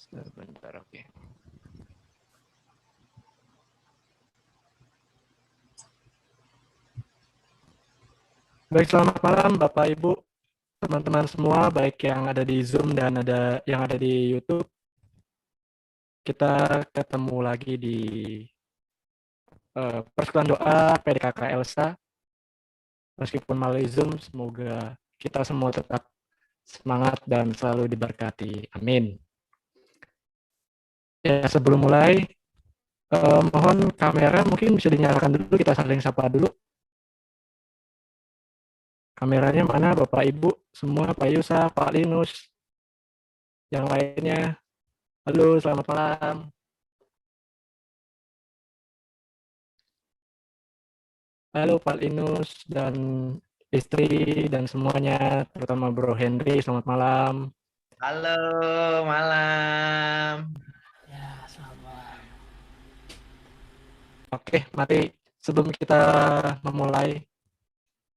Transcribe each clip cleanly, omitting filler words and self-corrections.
Sebentar, oke. Baik, selamat malam Bapak Ibu, teman-teman semua, baik yang ada di Zoom dan ada yang ada di YouTube. Kita ketemu lagi di persekutuan doa PDKK Elsa. Meskipun melalui Zoom, semoga kita semua tetap semangat dan selalu diberkati. Amin. Ya, sebelum mulai, mohon kamera mungkin bisa dinyalakan dulu, kita saling sapa dulu. Kameranya mana Bapak Ibu semua, Pak Yusa, Pak Linus, yang lainnya. Halo, selamat malam. Halo Pak Linus dan istri dan semuanya, terutama Bro Henry, selamat malam. Halo, malam. Ya, selamat. Oke, mari sebelum kita memulai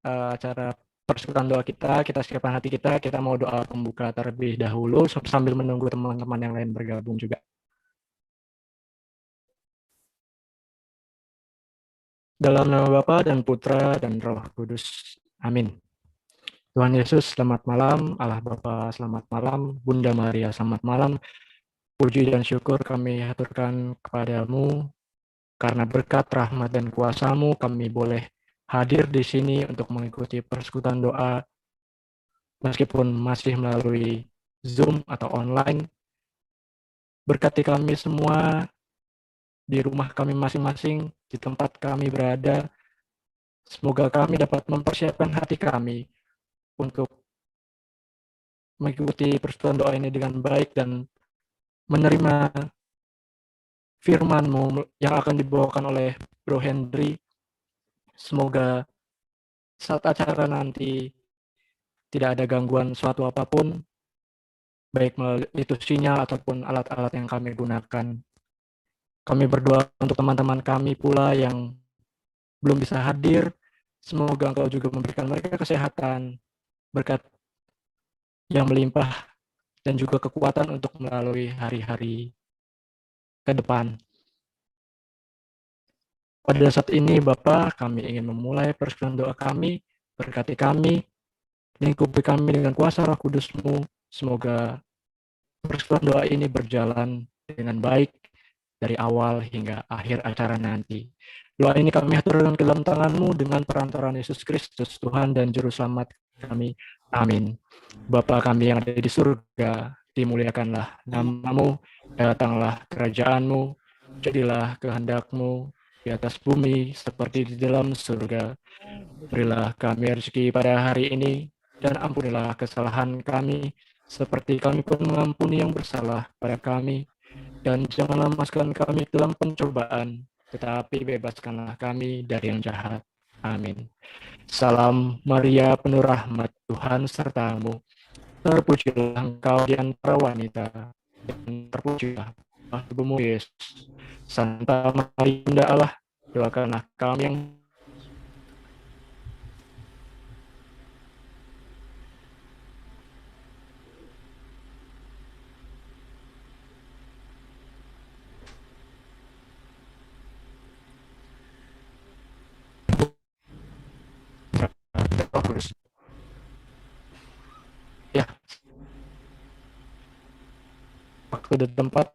acara persekutuan doa kita siapkan hati kita mau doa pembuka terlebih dahulu sambil menunggu teman-teman yang lain bergabung juga. Dalam nama Bapa dan Putra dan Roh Kudus. Amin. Tuhan Yesus, selamat malam. Allah Bapa, selamat malam. Bunda Maria, selamat malam. Puji dan syukur kami haturkan kepadamu, karena berkat rahmat dan kuasa-Mu kami boleh hadir di sini untuk mengikuti persekutuan doa, meskipun masih melalui Zoom atau online. Berkati kami semua di rumah kami masing-masing, di tempat kami berada. Semoga kami dapat mempersiapkan hati kami untuk mengikuti persekutuan doa ini dengan baik dan menerima firman-Mu yang akan dibawakan oleh Bro Henry. Semoga saat acara nanti tidak ada gangguan suatu apapun, baik melalui itu sinyal ataupun alat-alat yang kami gunakan. Kami berdoa untuk teman-teman kami pula yang belum bisa hadir. Semoga Engkau juga memberikan mereka kesehatan, berkat yang melimpah, dan juga kekuatan untuk melalui hari-hari ke depan. Pada saat ini Bapa, kami ingin memulai persekutuan doa kami, berkati kami, lingkupi kami dengan kuasa Roh Kudus-Mu. Semoga persekutuan doa ini berjalan dengan baik dari awal hingga akhir acara nanti. Doa ini kami haturkan ke dalam tangan-Mu dengan perantaraan Yesus Kristus, Tuhan dan Juru Selamat kami. Amin. Bapa kami yang ada di surga, dimuliakanlah nama-Mu, datanglah kerajaan-Mu, jadilah kehendak-Mu di atas bumi seperti di dalam surga. Berilah kami rezeki pada hari ini, dan ampunilah kesalahan kami, seperti kami pun mengampuni yang bersalah pada kami. Dan janganlah masukkan kami dalam pencobaan, tetapi bebaskanlah kami dari yang jahat. Amin. Salam Maria, penuh rahmat, Tuhan sertamu. Terpujilah engkau di antara wanita, dan terpujilah buah tubuhmu Yesus. Santa Maria Bunda Allah, doakanlah kami yang Roh. Ya, waktu dan tempat.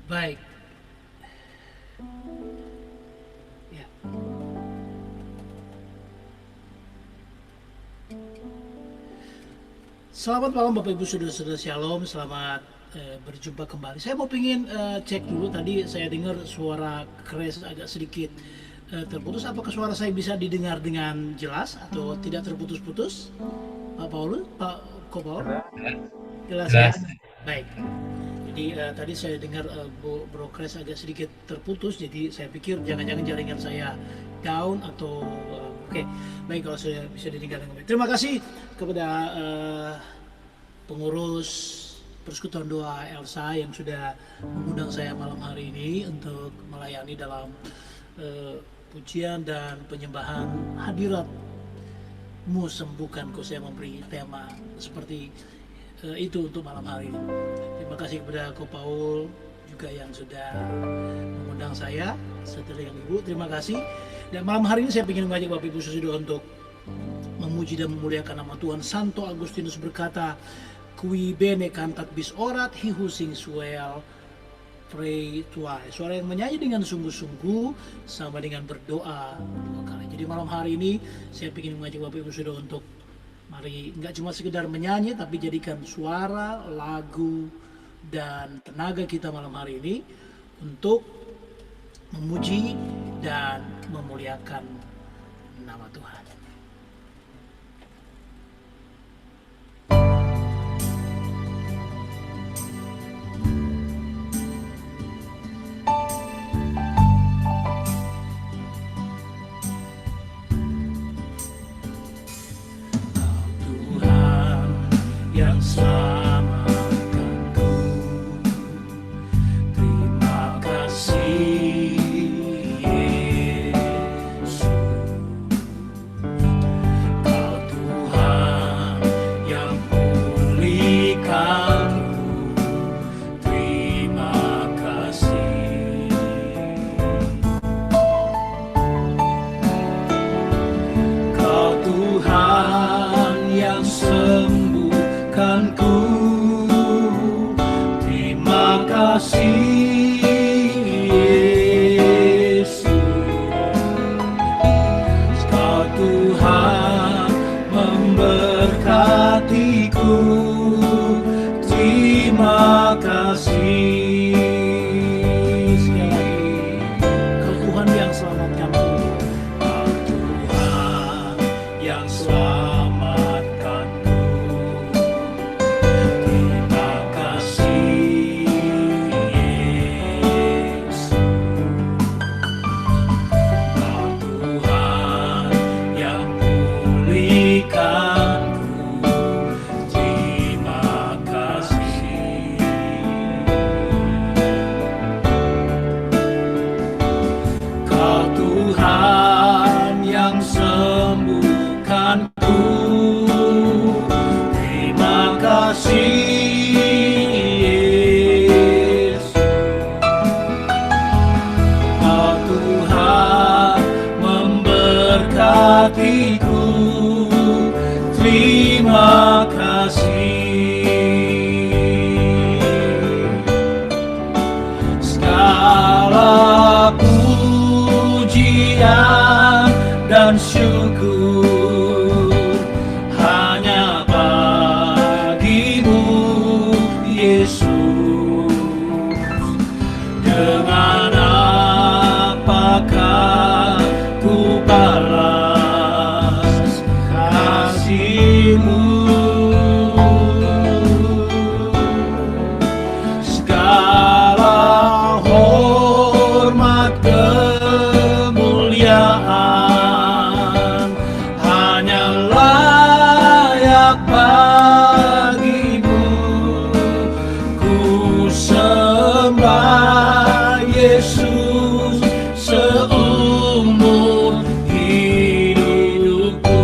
Baik. Ya. Selamat malam Bapak Ibu Saudara-saudara Shalom, selamat berjumpa kembali. Saya mau pingin cek dulu, tadi saya dengar suara crash agak sedikit terputus. Apakah suara saya bisa didengar dengan jelas atau tidak terputus-putus? Pak Paulus, Pak Kopal? Jelas ya? Baik. Jadi tadi saya dengar Bro Crash agak sedikit terputus, jadi saya pikir jangan-jangan jaringan saya down atau oke. Baik, kalau saya bisa didengar dengan baik. Terima kasih kepada pengurus Persekutuan Doa Elsa yang sudah mengundang saya malam hari ini untuk melayani dalam pujian dan penyembahan hadirat-Mu sembuhkanku. Saya memberi tema seperti itu untuk malam hari ini. Terima kasih kepada Ko Paul juga yang sudah mengundang saya, setelah yang Ibu, terima kasih. Dan malam hari ini saya ingin mengajak Bapak Ibu Saudara untuk memuji dan memuliakan nama Tuhan. Santo Agustinus berkata, "Qui bene cantat bis orat, he who sings well pray twice." Suara yang menyanyi dengan sungguh-sungguh sama dengan berdoa 2 kali. Jadi malam hari ini saya ingin mengajak Bapak Ibu Saudara untuk mari nggak cuma sekedar menyanyi, tapi jadikan suara, lagu, dan tenaga kita malam hari ini untuk memuji dan memuliakan nama Tuhan. Tuhan yang selamatkanku, terima kasih Yesus. Kau Tuhan yang pulihkanku, terima kasih. Kau Tuhan yang sembuhkanku, terima kasih Yesus. Kau Tuhan memberkatiku, terima kasih. Kau Tuhan yang selamatkanku, Kau Tuhan yang selamatkanku, terima kasih Yesus. Kau Tuhan yang pulihkanku, terima kasih. Kau Tuhan yang sembuhkanku, terima kasih Yesus. Kau Tuhan memberkatiku, terima kasih. Segala pujian dan syukur hanya bagimu Yesus. Dengan apakah ku balas kasih-Mu? Segala hormat kemuliaan hanya layak bagimu. Ku sembah Yesus seumur hidupku.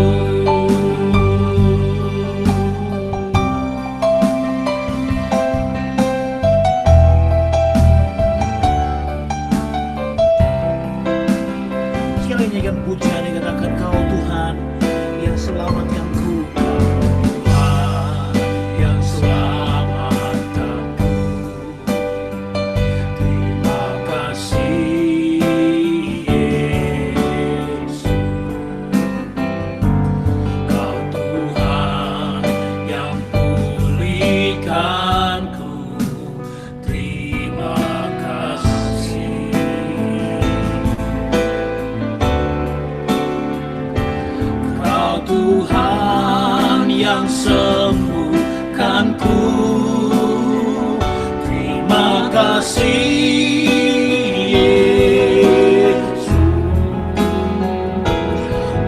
Sekali nyanyikan pujian yang katakan, Kau Tuhan yang selamatkanku, Tuhan yang selamatkanku, terima kasih Yesus. Kau Tuhan yang pulihkanku, terima kasih. Kau Tuhan yang sembuhkanku, terima kasih Yesus.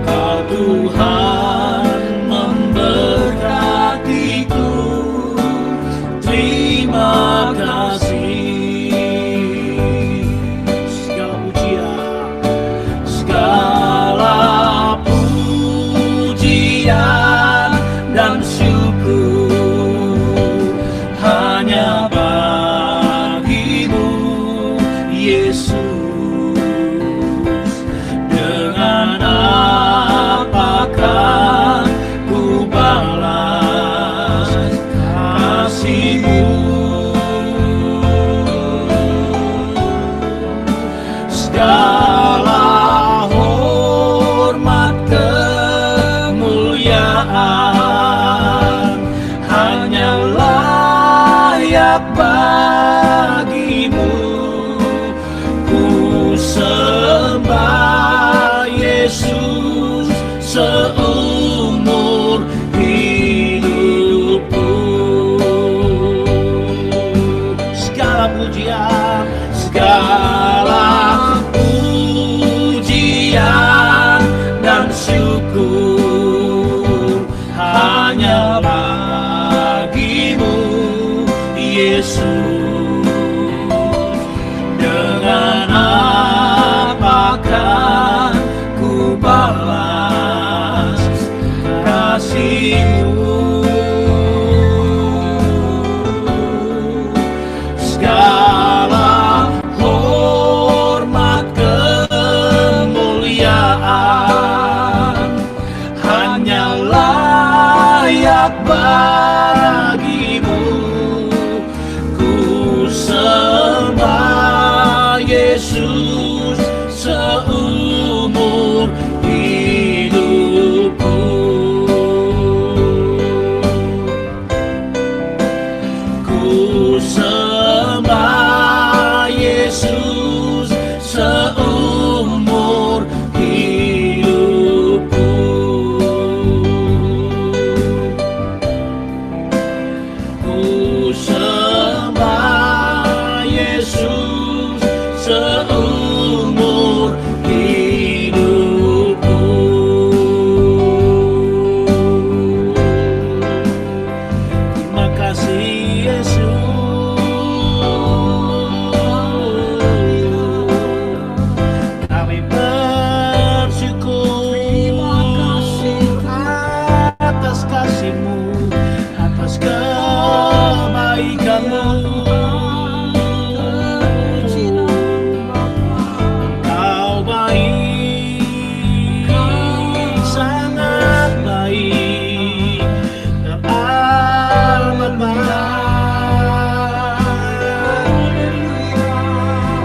Kau Tuhan memberkatiku, terima kasih. Segala pujian seumur hidupku. Segala pujian, segala pujian dan syukur hanya bagimu, Yesus. Dengan apakah ku balas kasih-Mu? Segala hormat kemuliaan hanya layak bagimu. Ku sembah Yesus seumur hidupku. Ku sembah Yesus seumur hidupku. Ku sembah Yesus seumur hidupku. Terima kasih Yesus. Kami bersyukur atas kasih-Mu, atas kebaikan-Mu. Engkau baik, sangat baik, teramat baik.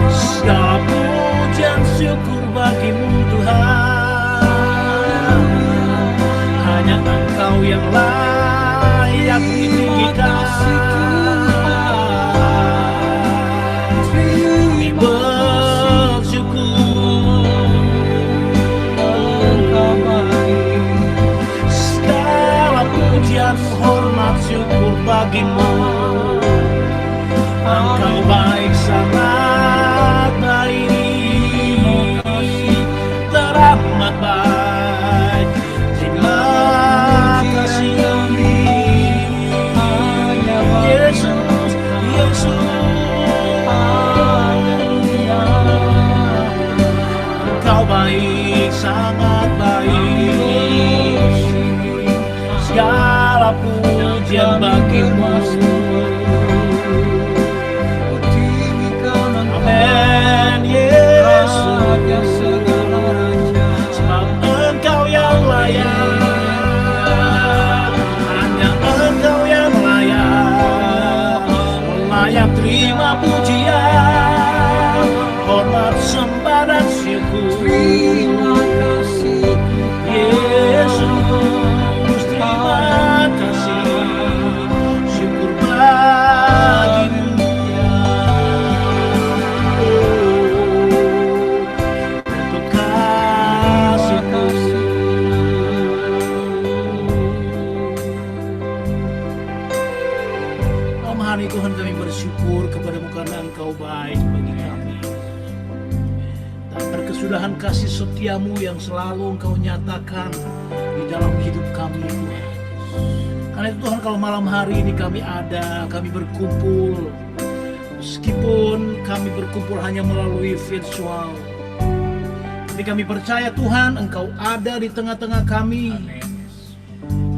Segala pujian syukur bagi-Mu Tuhan. Hanya Engkau yang layak ditinggikan. Kami bersyukur Engkau baik. Segala pujian hormat syukur bagi-Mu. Engkau baik, sangat baik, teramat baik. Terima kasih Yesus, Yesus. Engkau baik, sangat baik. Segala pujian bagi-Mu. Amin, Yesus. Sebab Engkau yang layak, hanya Engkau yang layak terima pujian, hormat, sembah dan syukur. Terima kasih Yesus, terima kasih, syukur bagi-Mu. Hari Tuhan kami bersyukur kepada-Mu karena Engkau baik bagi kami. Dan berkesudahan kasih setia-Mu yang selalu Engkau nyatakan di dalam hidup kami Tuhan. Karena itu Tuhan, kalau malam hari ini kami berkumpul, meskipun kami berkumpul hanya melalui virtual, tapi kami percaya Tuhan Engkau ada di tengah-tengah kami.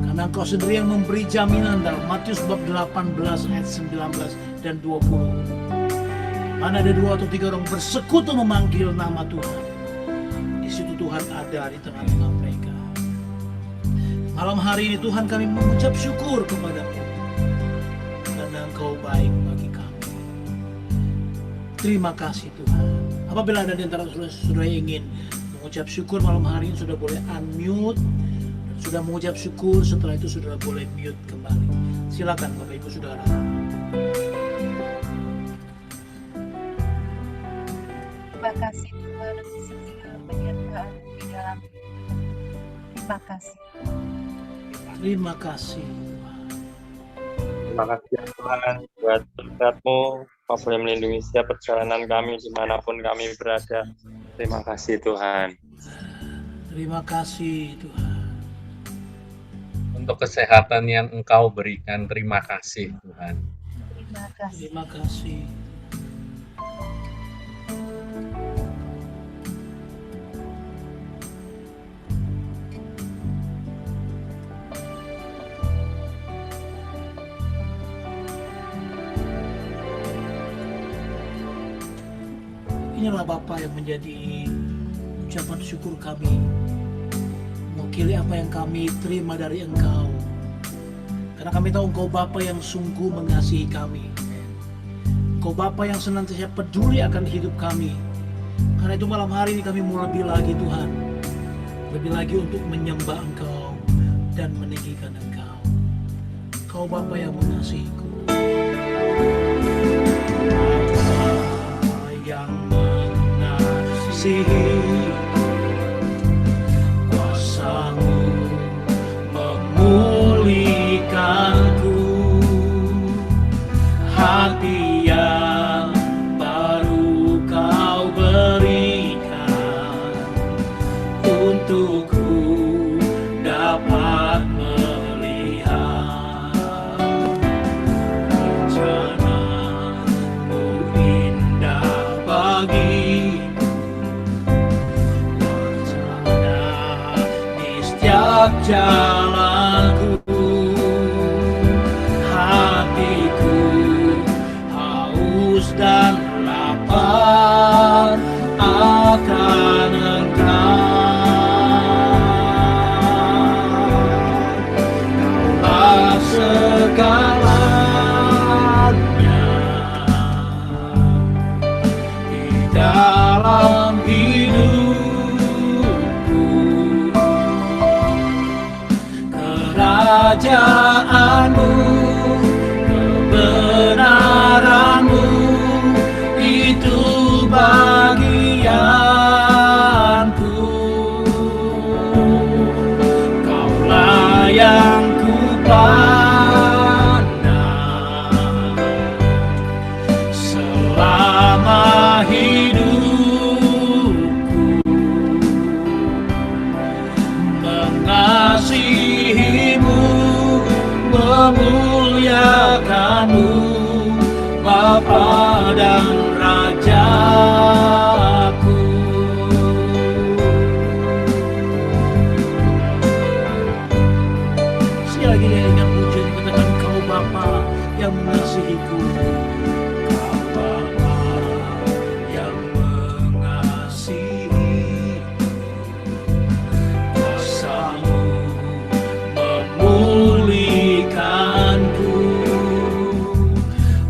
Karena Engkau sendiri yang memberi jaminan dalam Matius bab 18 ayat 19 dan 20. Mana ada 2 atau 3 orang bersekutu memanggil nama Tuhan, di situ Tuhan ada di tengah-tengah mereka. Malam hari ini Tuhan kami mengucap syukur kepada-Mu karena Engkau baik bagi kami. Terima kasih Tuhan. Apabila ada di antara saudara yang ingin mengucap syukur malam hari ini, sudah boleh unmute. Sudah mengucap syukur, setelah itu saudara boleh mute kembali. Silakan Bapak Ibu Saudara. Terima kasih Tuhan atas segala penyertaan di dalam hidup. Terima kasih. Terima kasih. Terima kasih ya Tuhan buat berkat-Mu, Kau boleh melindungi setiap perjalanan kami dimanapun kami berada. Terima kasih Tuhan. Terima kasih Tuhan. Untuk kesehatan yang Engkau berikan, terima kasih Tuhan. Terima kasih. Terima kasih. Inilah Bapa yang menjadi ucapan syukur kami, mewakili apa yang kami terima dari Engkau. Karena kami tahu Engkau Bapa yang sungguh mengasihi kami. Engkau Bapa yang senantiasa peduli akan hidup kami. Karena itu malam hari ini kami mau lebih lagi Tuhan, lebih lagi untuk menyembah Engkau dan meninggikan Engkau. Engkau Bapa yang mengasihiku. Bapa yang mengasihi, kuasa-Mu memulihkanku, hati yang baru Kau berikan, untukku dapat melihat rencana-Mu indah bagi setiap jalanku. Hatiku haus dan lapar akan Engkau. Kaulah segalanya di dalam hidupku. Kerajaan-Mu, kebenaran-Mu, itu bagianku. Kaulah yang ku pandang selama hidupku, mengasihi-Mu, memuliakan-Mu, Bapa dan Rajaku. Sekali lagi dia ingat pujian dikatakan Kau Bapa yang mengasihiku. Kau Bapa yang mengasihi, kuasa-Mu memulihkanku,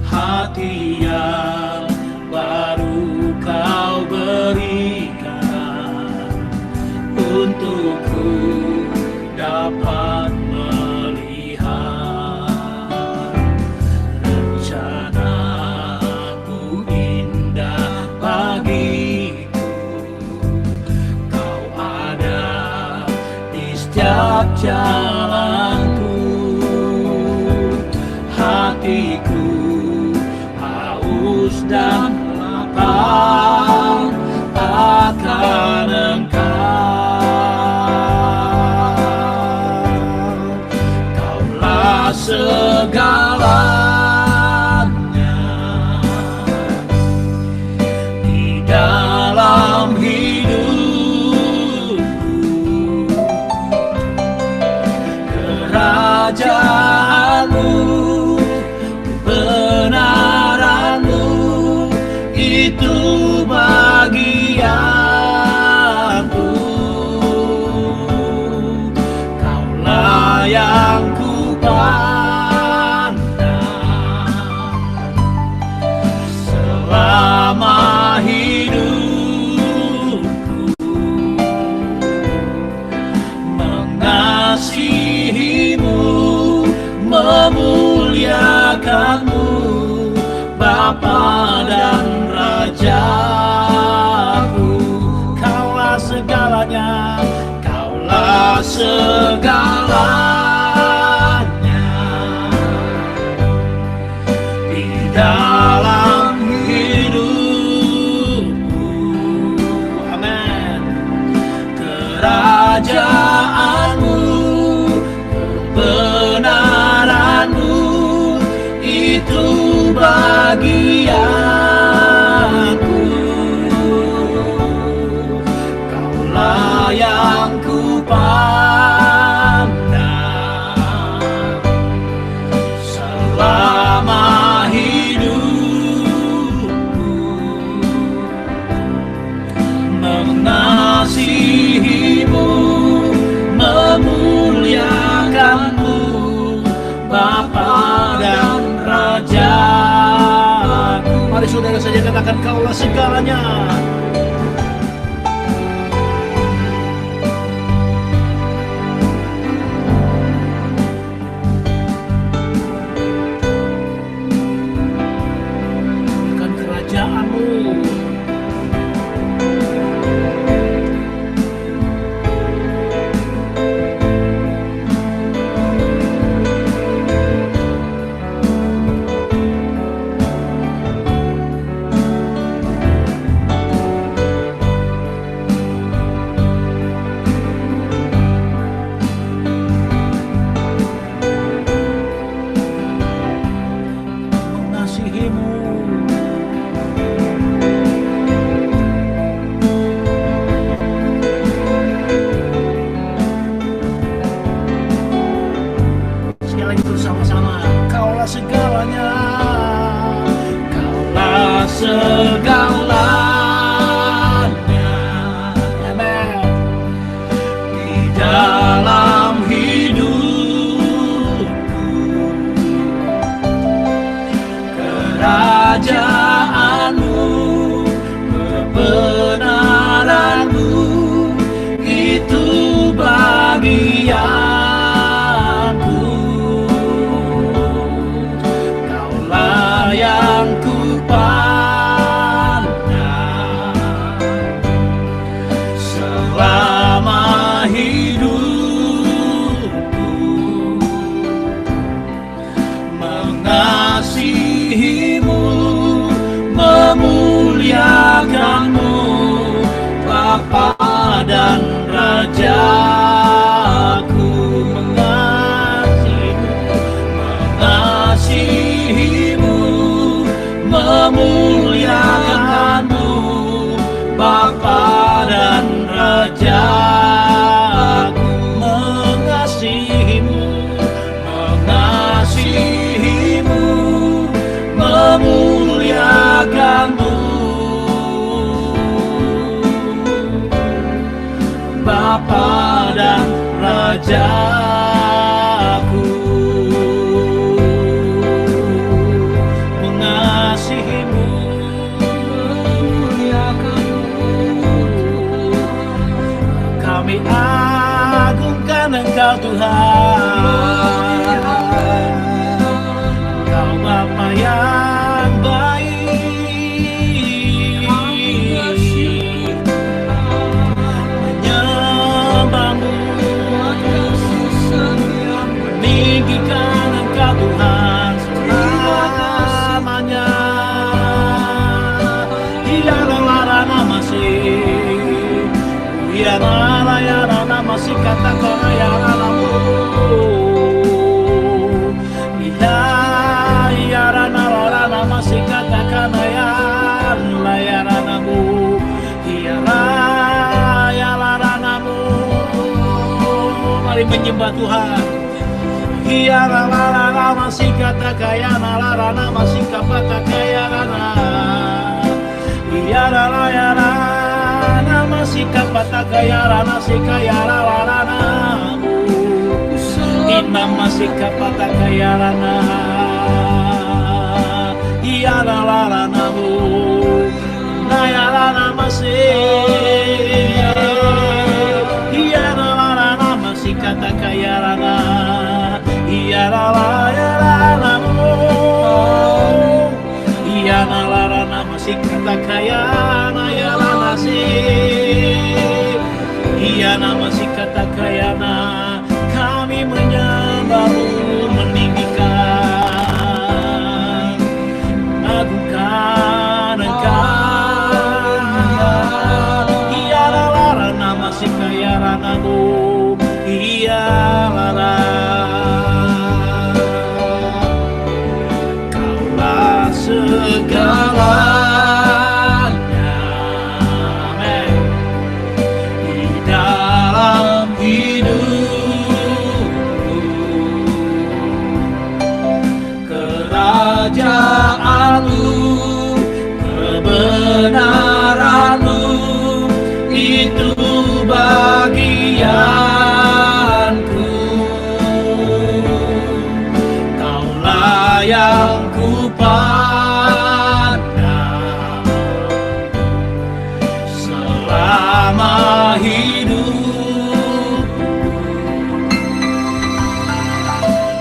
hati yang baru Kau berikan, untukku dapat melihat rencana-Mu indah bagiku. Kau ada di setiap jalanku. Hatiku haus dan lapar akan Engkau. Kaulah segalanya di dalam hidupku. Kerajaan-Mu, kebenaran-Mu, itu bagianku. Kaulah yang ku pandang selama hidupku, mengasihi-Mu, memuliakan-Mu, Bapa dan Rajaku. Kaulah segalanya, Kaulah segalanya segalanya di dalam hidupku. Amin. Kerajaanmu, kebenaranmu, itu bagianku. Kaulah yang ku pandang selama hidupku, mengasihimu, memuliakanmu, Bapa dan Rajaku. Mari saudara saja katakan, Kaulah segalanya. Bukan kerajaanmu. Mengasihimu, sekali lagi bersama-sama. Kaulah segalanya, Kaulah segalanya. Amen. Di dalam hidupku, kerajaanmu, kebenaranmu, itu bagianku. Kaulah yang ku pandang selama hidupku, mengasihimu, memuliakanmu, Bapa dan Rajaku. Mengasihimu, memuliakanmu, Bapa dan Rajaku. Mengasihimu, memuliakanmu, Bapa dan Rajaku. Mengasihimu, memuliakanmu, kami agungkan Engkau Tuhan. Engkau Bapa yang baik, menyembahmu, meninggikan Engkau Tuhan selamanya. Ialah masih, ialah masih katakan ialah-Mu. Ialah masih katakan ialah-Mu. Ialah-Mu. Mari menyembah Tuhan. Ialah masih katakan ialah masih katakan ialah. Ialah masih katakan ialah masih ialah-Mu. Inna masih katakan ialah-Mu. Ialah masih masih katakan ialah-Mu. Ialah masih katakan ialah masih. Ialah masih katakan lara. Kaulah segalanya, amin, di dalam hidupku. Kerajaanmu, kebenaranmu, itu bagianku. Kaulah yang kupandang selama hidup,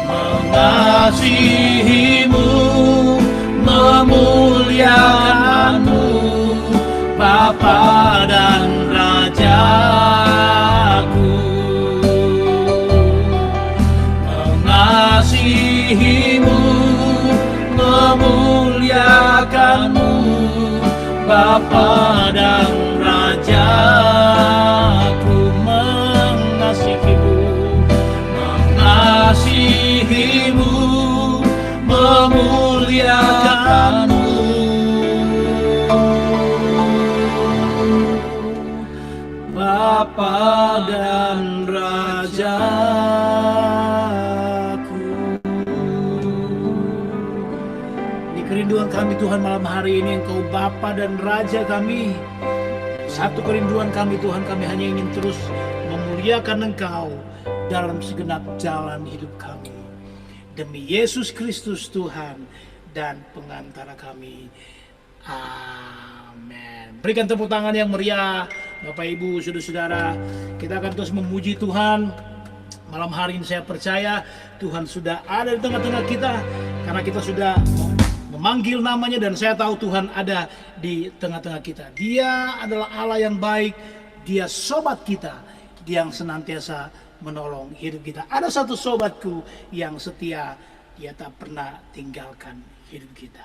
mengasihimu, memuliakanmu, Bapa dan Rajaku. Mengasihimu, memuliakanmu, Bapa dan Rajaku. Mengasihimu, mengasihimu, memuliakanmu, Bapa dan Rajaku. Ini kerinduan kami Tuhan malam hari ini, Engkau Bapa dan Raja kami. Satu kerinduan kami Tuhan, kami hanya ingin terus memuliakan Engkau dalam segenap jalan hidup kami. Demi Yesus Kristus Tuhan dan pengantara kami. Amin. Berikan tepuk tangan yang meriah, Bapak Ibu, saudara-saudara. Kita akan terus memuji Tuhan. Malam hari ini saya percaya Tuhan sudah ada di tengah-tengah kita, karena kita sudah memanggil namanya, dan saya tahu Tuhan ada di tengah-tengah kita. Dia adalah Allah yang baik, Dia sobat kita, Dia yang senantiasa menolong hidup kita. Ada satu sobatku yang setia, Dia tak pernah tinggalkan hidup kita.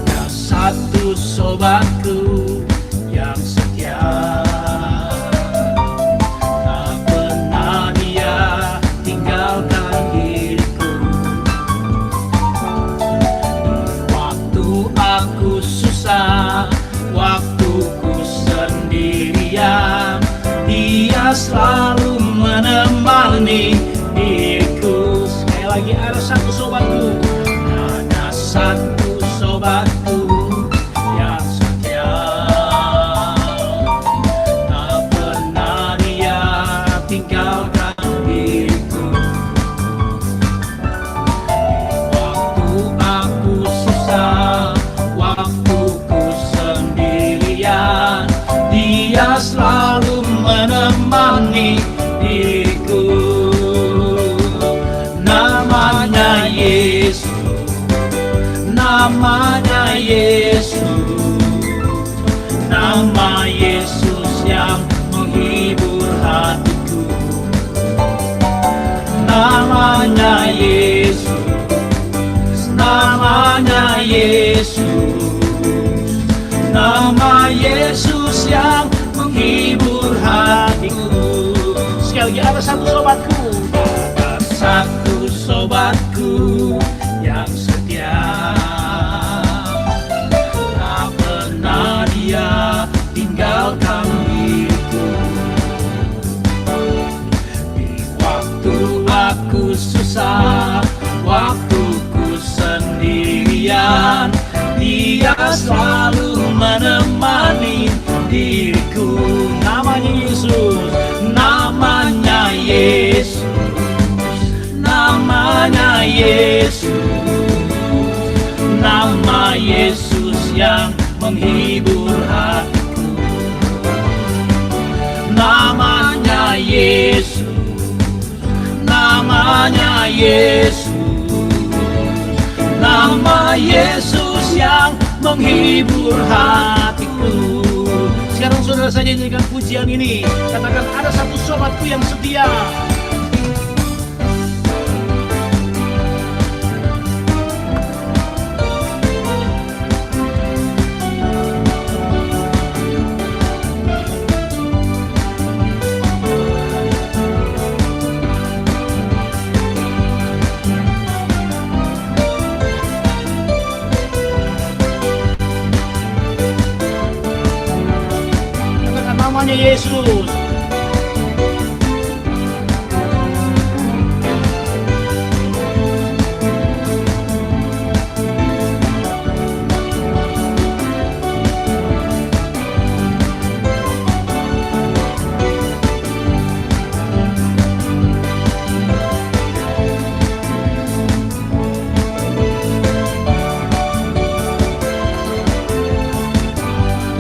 Ada satu sobatku yang setia, tak pernah dia tinggalkan diriku. Waktu aku susah, waktuku sendirian, Dia selalu menemani diriku. Sekali lagi, ada satu sobatku, ada satu sobatku yang setia, tak pernah dia tinggalkan diriku. Waktu aku susah, waktuku sendirian, Dia selalu menemani diriku. Namanya Yesus, namanya Yesus, nama Yesus yang menghibur hatiku. Namanya Yesus, namanya Yesus, nama Yesus yang menghibur hatiku. Sekali lagi, ada satu sobatku, ada satu sobatku yang setia, tak pernah dia tinggalkan diriku. Di waktu aku susah, waktuku sendirian, Dia selalu menemani diriku. Namanya Yesus, namanya Yesus, namanya Yesus, nama Yesus yang menghibur hatiku. Namanya Yesus, namanya Yesus, nama Yesus yang menghibur hatiku. Sekarang Saudara saja nyanyikan pujian ini. Katakan, ada satu sobatku yang setia. Katakan namanya Yesus.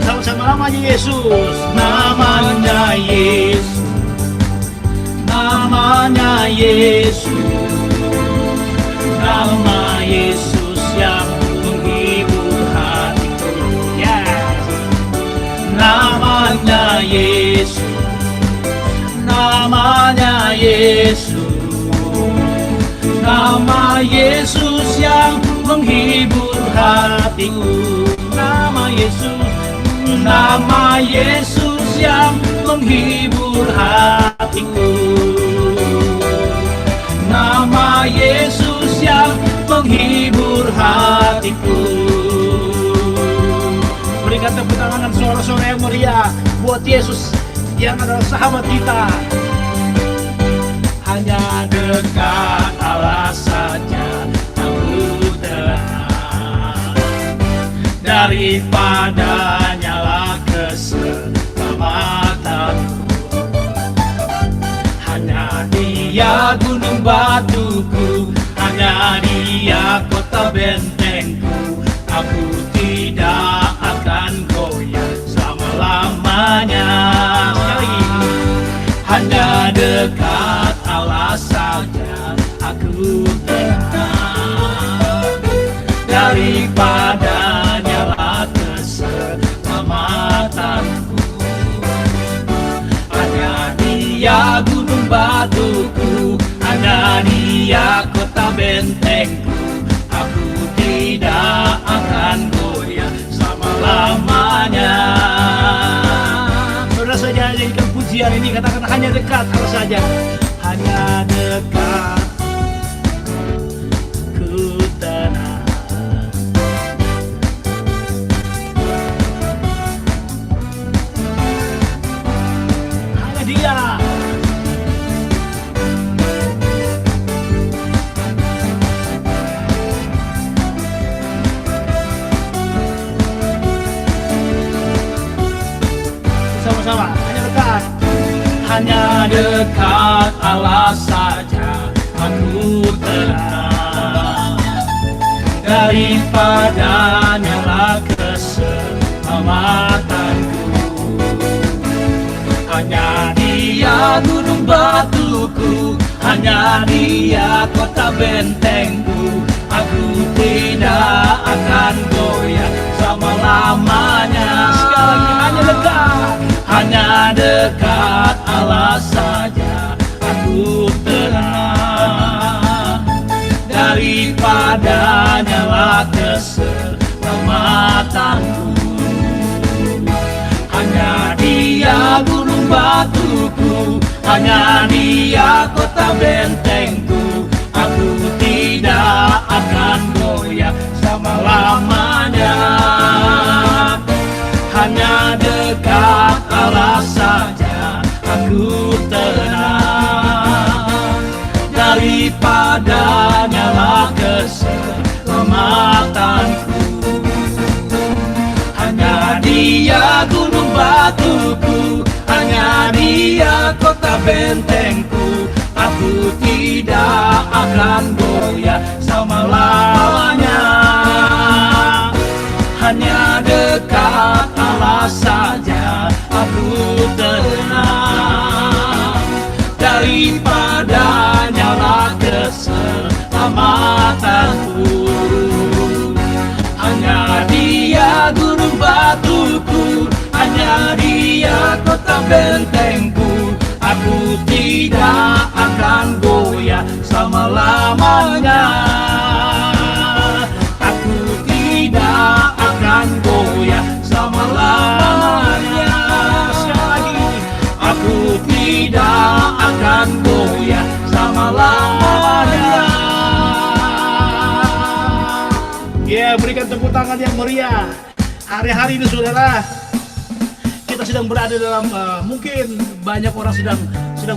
Sama-sama namanya Yesus. Namanya Yesus. Namanya Yesus. Nama Yesus yang menghibur hatiku. Yes. Namanya Yesus. Namanya Yesus. Nama Yesus yang menghibur hatiku. Nama Yesus. Nama Yesus yang menghibur hatiku. Nama Yesus yang menghibur hatiku. Berikan tepuk tangan dan suara-suara yang meriah buat Yesus yang adalah sahabat kita. Hanya dekat Allah saja aku tenang, daripada nyala keselamatanku. Hanya Dia gunung batuku, hanya Dia kota bentengku. Aku tidak akan goyah selama-lamanya. Sekali, hanya dekat Allah saja aku tenang, daripada nyala keselamatanku. Hanya Dia gunung batuku, hanya Dia kota bentengku. Aku tidak akan goyah selama-lamanya. Saudara saja nyanyikan pujian ini, katakan hanya dekat Allah saja. Hanya dekat ku tenang. Hanya Dia. Sama-sama, hanya dekat. Hanya dekat Allah saja aku tenang, daripada nyala keselamatanku. Hanya Dia gunung batuku, hanya Dia kota bentengku. Aku tidak akan goyah selama-lamanya. Sekali lagi, hanya dekat. Hanya dekat Allah saja aku tenang, daripada nyala keselamatanku. Hanya Dia gunung batuku, hanya Dia kota bentengku. Aku tidak akan goyah selama-lamanya. Hanya dekat Allah saja aku tenang, daripada nyala keselamatanku. Hanya Dia gunung batuku, hanya Dia kota bentengku. Aku tidak akan goyah selama-lamanya. Hanya dekat Allah saja aku tenang, daripada nyala keselamatanku. Hanya Dia gunung batuku, hanya Dia bentengku, aku tidak akan goyah selama-lamanya. Aku tidak akan goyah selama-lamanya. Sekali lagi, aku tidak akan goyah selama-lamanya. Ya, berikan tepuk tangan yang meriah. Hari-hari ini saudara, kita sedang berada dalam mungkin banyak orang sedang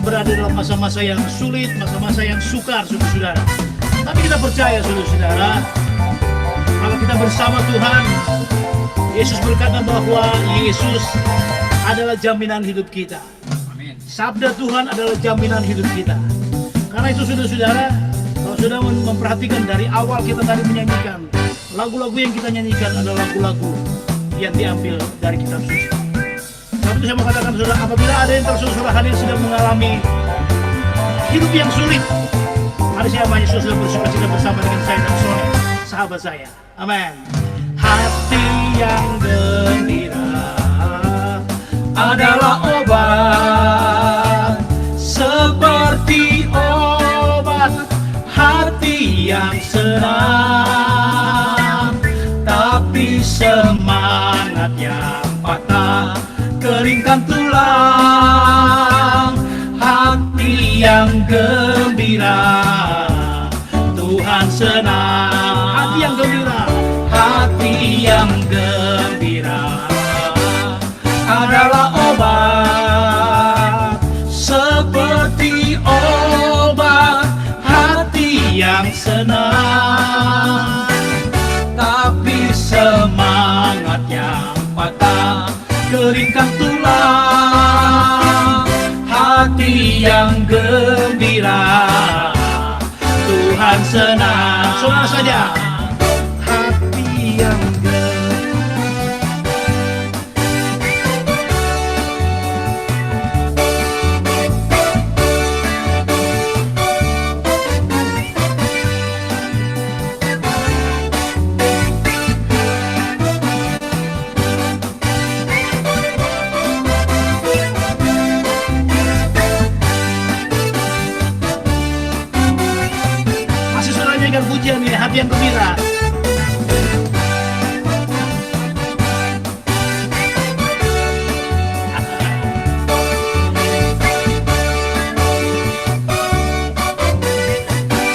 berada dalam masa-masa yang sulit, masa-masa yang sukar, saudara-saudara. Tapi kita percaya, saudara-saudara, kalau kita bersama Tuhan, Yesus berkata bahwa Yesus adalah jaminan hidup kita. Sabda Tuhan adalah jaminan hidup kita. Karena itu, saudara-saudara, kalau sudah memperhatikan dari awal kita tadi menyanyikan, lagu-lagu yang kita nyanyikan adalah lagu-lagu yang diambil dari kitab suci. Sebab itu saya mau katakan, saudara, apabila ada yang saudara hadir sedang mengalami hidup yang sulit, mari saya maju, saudara bersuka cita bersama dengan saya dan Sony, sahabat saya. Amin. Hati yang gembira adalah obat, seperti obat hati yang senang. Tapi semangat yang patah keringkan tulang. Hati yang gembira Tuhan senang. Hati yang gembira, hati yang gembira adalah obat, seperti obat hati yang senang. Tapi semangat yang patah keringkan tulang. Hati yang gembira Tuhan senang. Saudara saja, hati yang pujian ini, hati yang gembira.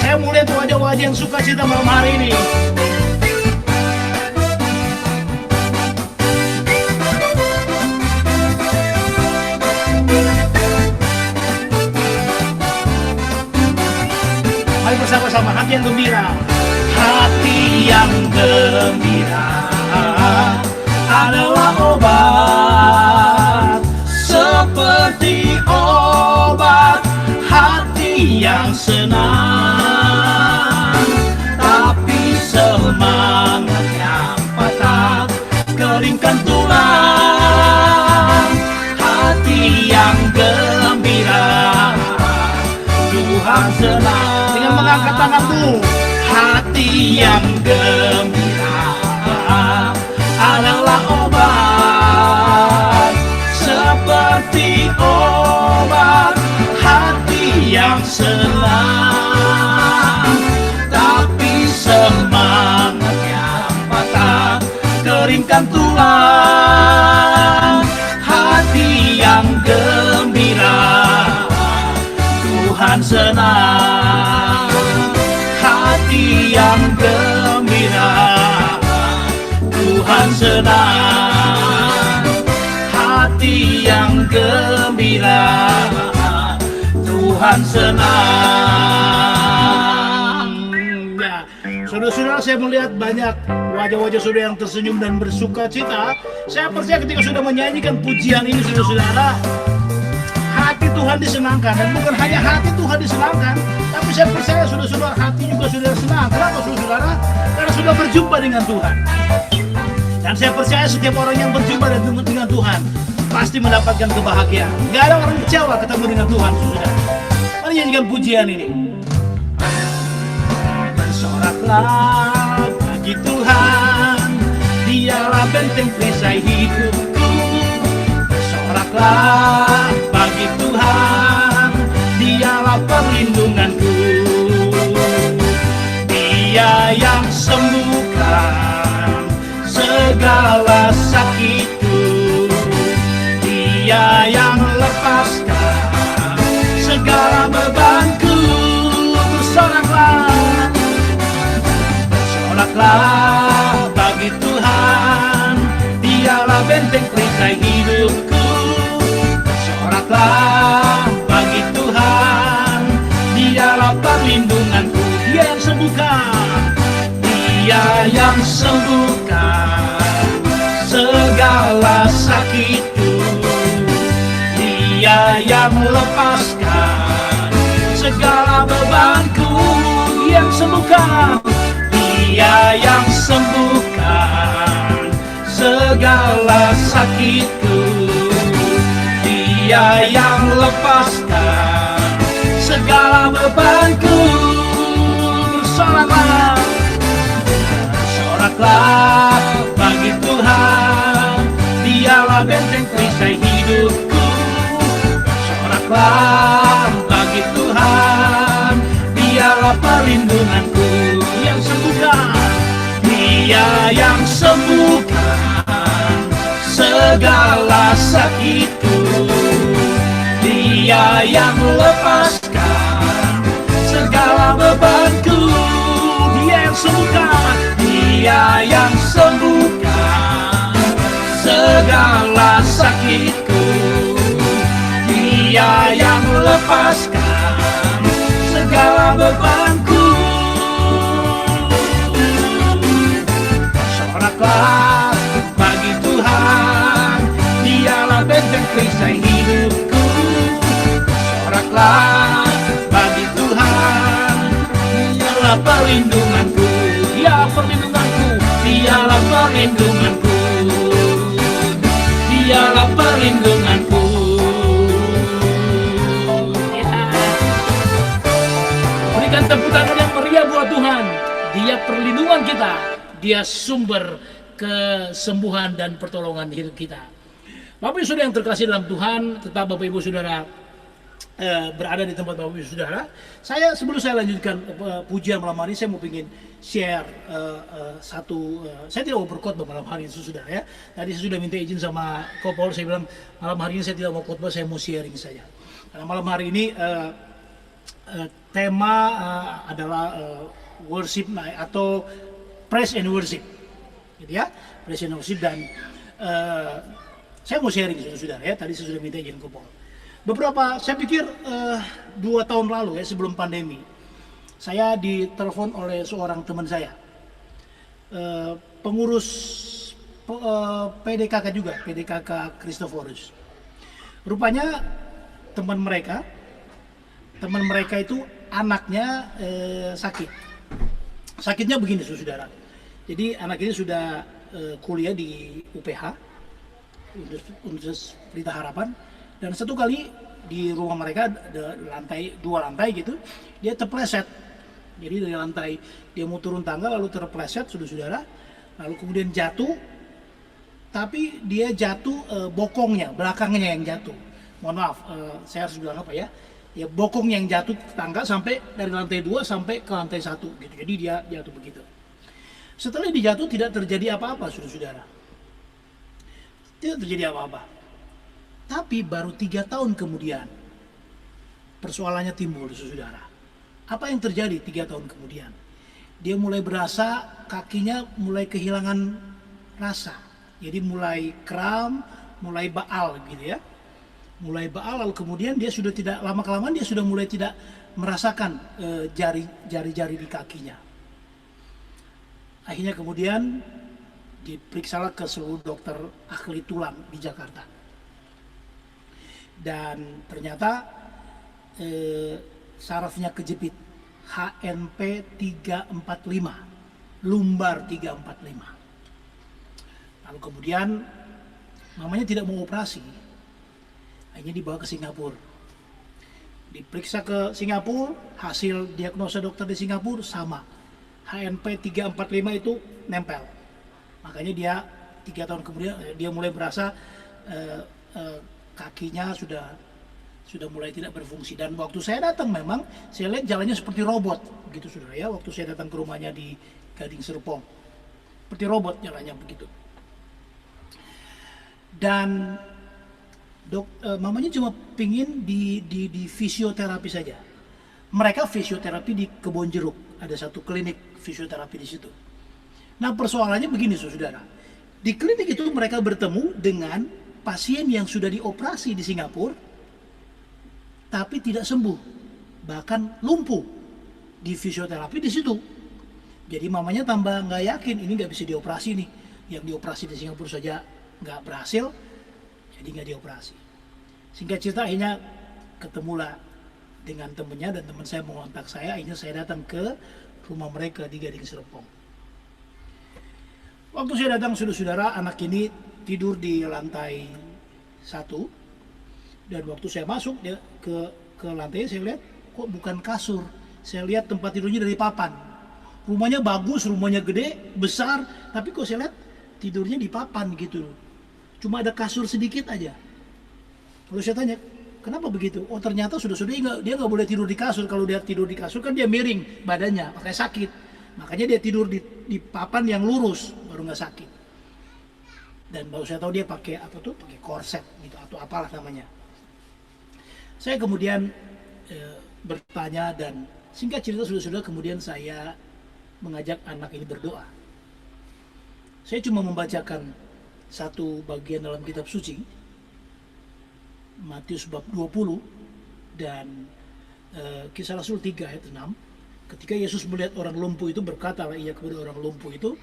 Saya mau lihat wajah-wajah yang suka cita malam hari ini. Mari bersama-sama, hati yang gembira. Hati yang gembira adalah obat, seperti obat hati yang senang. Tapi semangat yang patah keringkan tulang. Hati yang gembira Tuhan senang. Dengan mengangkat tanganmu, hati yang gembira adalah obat, seperti obat hati yang senang. Tapi semangat yang patah keringkan tulang. Hati yang gembira Tuhan senang. Hati yang gembira Tuhan senang. Hati yang gembira Tuhan senang. Ya, saudara-saudara, saya melihat banyak wajah-wajah saudara yang tersenyum dan bersuka cita. Saya percaya ketika sudah menyanyikan pujian ini, saudara-saudara, hati Tuhan disenangkan. Dan bukan hanya hati Tuhan disenangkan, tapi saya percaya saudara-saudara, hati juga sudah senang. Kenapa, saudara? Karena sudah berjumpa dengan Tuhan. Dan saya percaya setiap orang yang berjumpa dengan Tuhan pasti mendapatkan kebahagiaan. Gak ada orang kecewa ketemu dengan Tuhan, saudara. Mari nyanyikan pujian ini. Bersoraklah bagi Tuhan, Dialah benteng perisai hidupku. Bersoraklah Dia yang lepaskan segala bebanku. Bersoraklah, bersoraklah bagi Tuhan, dialah benteng perisai hidupku. Bersoraklah bagi Tuhan, dialah perlindunganku. Dia yang sembuhkan, Dia yang sembuhkan segala sakitku. Dia yang lepaskan segala bebanku. Yang sembuhkan, Dia yang sembuhkan segala sakitku. Dia yang lepaskan segala bebanku. Bersoraklah, bersoraklah bagi Tuhan, dialah benteng perisai hidupku. Bersoraklah bagi Tuhan, dialah perlindunganku. Yang sembuhkan, Dia yang sembuhkan segala sakitku. Dia yang lepaskan segala bebanku. Dia yang sembuhkan, Dia yang sembuhkan segala sakitku. Dia yang lepaskan segala bebanku. Bersoraklah bagi Tuhan, dialah benteng perisai hidupku. Bersoraklah bagi Tuhan, dialah perlindunganku. Dia perlindunganku, dialah perlindunganku. Dialah perlindunganku. Berikan tepuk tangan yang meriah buat Tuhan. Dia perlindungan kita. Dia sumber kesembuhan dan pertolongan hidup kita. Bapak Ibu Saudara yang terkasih dalam Tuhan, tetap Bapak Ibu Saudara berada di tempat Bapak Ibu Saudara. Sebelum saya lanjutkan pujian malam hari, saya mau ingin share satu. Saya tidak mau berkhotbah malam hari ini, Saudara ya. Tadi saya sudah minta izin sama Kopol, saya bilang malam hari ini saya tidak mau khotbah, saya mau sharing saja. Karena malam hari ini tema adalah worship night atau praise and worship, gitu ya, praise and worship. Dan saya mau sharing saudara ya. Tadi saya sudah minta izin Kopol. Saya pikir 2 tahun lalu ya, sebelum pandemi, saya ditelepon oleh seorang teman saya, pengurus PDKK juga, PDKK Kristoforus. Rupanya teman mereka itu anaknya sakit. Sakitnya begini saudara. Jadi anak ini sudah kuliah di UPH, Universitas Pelita Harapan, dan satu kali di rumah mereka ada dua lantai gitu, dia terpleset. Jadi dari lantai dia mau turun tangga lalu terpleset saudara, lalu kemudian jatuh. Tapi dia jatuh bokongnya, belakangnya yang jatuh. Mohon maaf, saya harus bilang apa ya? Ya bokong yang jatuh ke tangga sampai dari lantai 2 sampai ke lantai 1 gitu. Jadi dia jatuh begitu. Setelah dia jatuh tidak terjadi apa-apa saudara. Tidak terjadi apa-apa. Tapi baru 3 tahun kemudian persoalannya timbul saudara. Apa yang terjadi 3 tahun kemudian? Dia mulai berasa kakinya mulai kehilangan rasa. Jadi mulai kram, mulai baal gitu ya. Mulai baal, lalu kemudian dia sudah tidak, lama-kelamaan dia sudah mulai tidak merasakan jari-jari di kakinya. Akhirnya kemudian diperiksalah ke seluruh dokter ahli tulang di Jakarta. Dan ternyata sarafnya kejepit, HNP 345, lumbar 345. Lalu kemudian mamanya tidak mau operasi, akhirnya dibawa ke Singapura. Diperiksa ke Singapura, hasil diagnosa dokter di Singapura sama, HNP 345 itu nempel. Makanya dia 3 tahun kemudian dia mulai berasa kakinya sudah mulai tidak berfungsi. Dan waktu saya datang memang saya lihat jalannya seperti robot gitu saudara ya. Waktu saya datang ke rumahnya di Gading Serpong, seperti robot jalannya begitu. Dan Mamanya cuma pingin di fisioterapi saja. Mereka fisioterapi di Kebon Jeruk, ada satu klinik fisioterapi di situ. Nah persoalannya begini saudara, di klinik itu mereka bertemu dengan pasien yang sudah dioperasi di Singapura, tapi tidak sembuh, bahkan lumpuh di fisioterapi di situ. Jadi mamanya tambah nggak yakin, ini nggak bisa dioperasi nih, yang dioperasi di Singapura saja nggak berhasil, jadi nggak dioperasi. Singkat cerita akhirnya ketemulah dengan temennya dan teman saya mengontak saya, akhirnya saya datang ke rumah mereka di Gading Serpong. Waktu saya datang saudara-saudara, anak ini tidur di lantai 1, dan waktu saya masuk dia ke lantai, saya lihat kok bukan kasur, saya lihat tempat tidurnya dari papan. Rumahnya bagus, rumahnya gede, besar, tapi kok saya lihat tidurnya di papan gitu. Cuma ada kasur sedikit aja. Lalu saya tanya, kenapa begitu? Oh ternyata sudah dia nggak boleh tidur di kasur. Kalau dia tidur di kasur kan dia miring badannya, makanya sakit. Makanya dia tidur di papan yang lurus, baru nggak sakit. Dan baru saya tahu dia pakai pakai korset gitu atau apalah namanya. Saya kemudian bertanya dan singkat cerita sudah kemudian saya mengajak anak ini berdoa. Saya cuma membacakan satu bagian dalam kitab suci, Matius bab 20 dan Kisah Rasul 3 ayat 6. Ketika Yesus melihat orang lumpuh itu, berkatalah ia kepada orang lumpuh itu,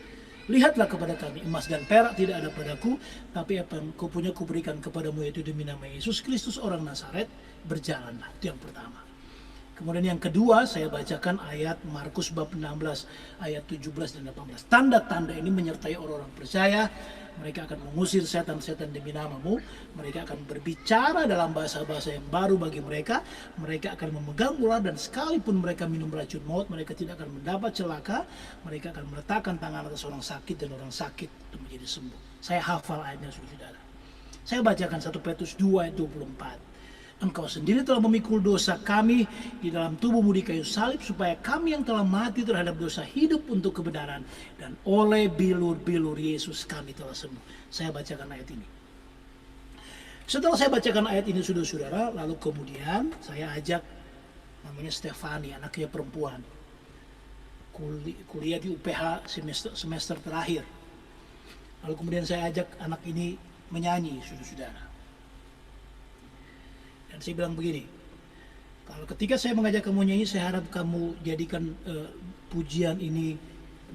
lihatlah kepada kami, emas dan perak tidak ada padaku, tapi apa yang kau punya kuberikan kepadamu, yaitu demi nama Yesus Kristus orang Nazaret, berjalanlah. Itu yang pertama. Kemudian yang kedua saya bacakan ayat Markus bab 16 ayat 17 dan 18. Tanda-tanda ini menyertai orang-orang percaya. Mereka akan mengusir setan-setan demi namamu. Mereka akan berbicara dalam bahasa-bahasa yang baru bagi mereka. Mereka akan memegang ular dan sekalipun mereka minum racun maut, mereka tidak akan mendapat celaka. Mereka akan meletakkan tangan atas orang sakit dan orang sakit itu menjadi sembuh. Saya hafal ayatnya saudara. Saya bacakan 1 Petrus 2 ayat 24. Engkau sendiri telah memikul dosa kami di dalam tubuhmu di kayu salib, supaya kami yang telah mati terhadap dosa hidup untuk kebenaran, dan oleh bilur-bilur Yesus kami telah sembuh. Saya bacakan ayat ini. Setelah saya bacakan ayat ini saudara-saudara, lalu kemudian saya ajak namanya Stefani, anaknya perempuan, kuliah di UPH semester terakhir. Lalu kemudian saya ajak anak ini menyanyi saudara-saudara. Dan saya bilang begini, kalau ketika saya mengajak kamu nyanyi, saya harap kamu jadikan pujian ini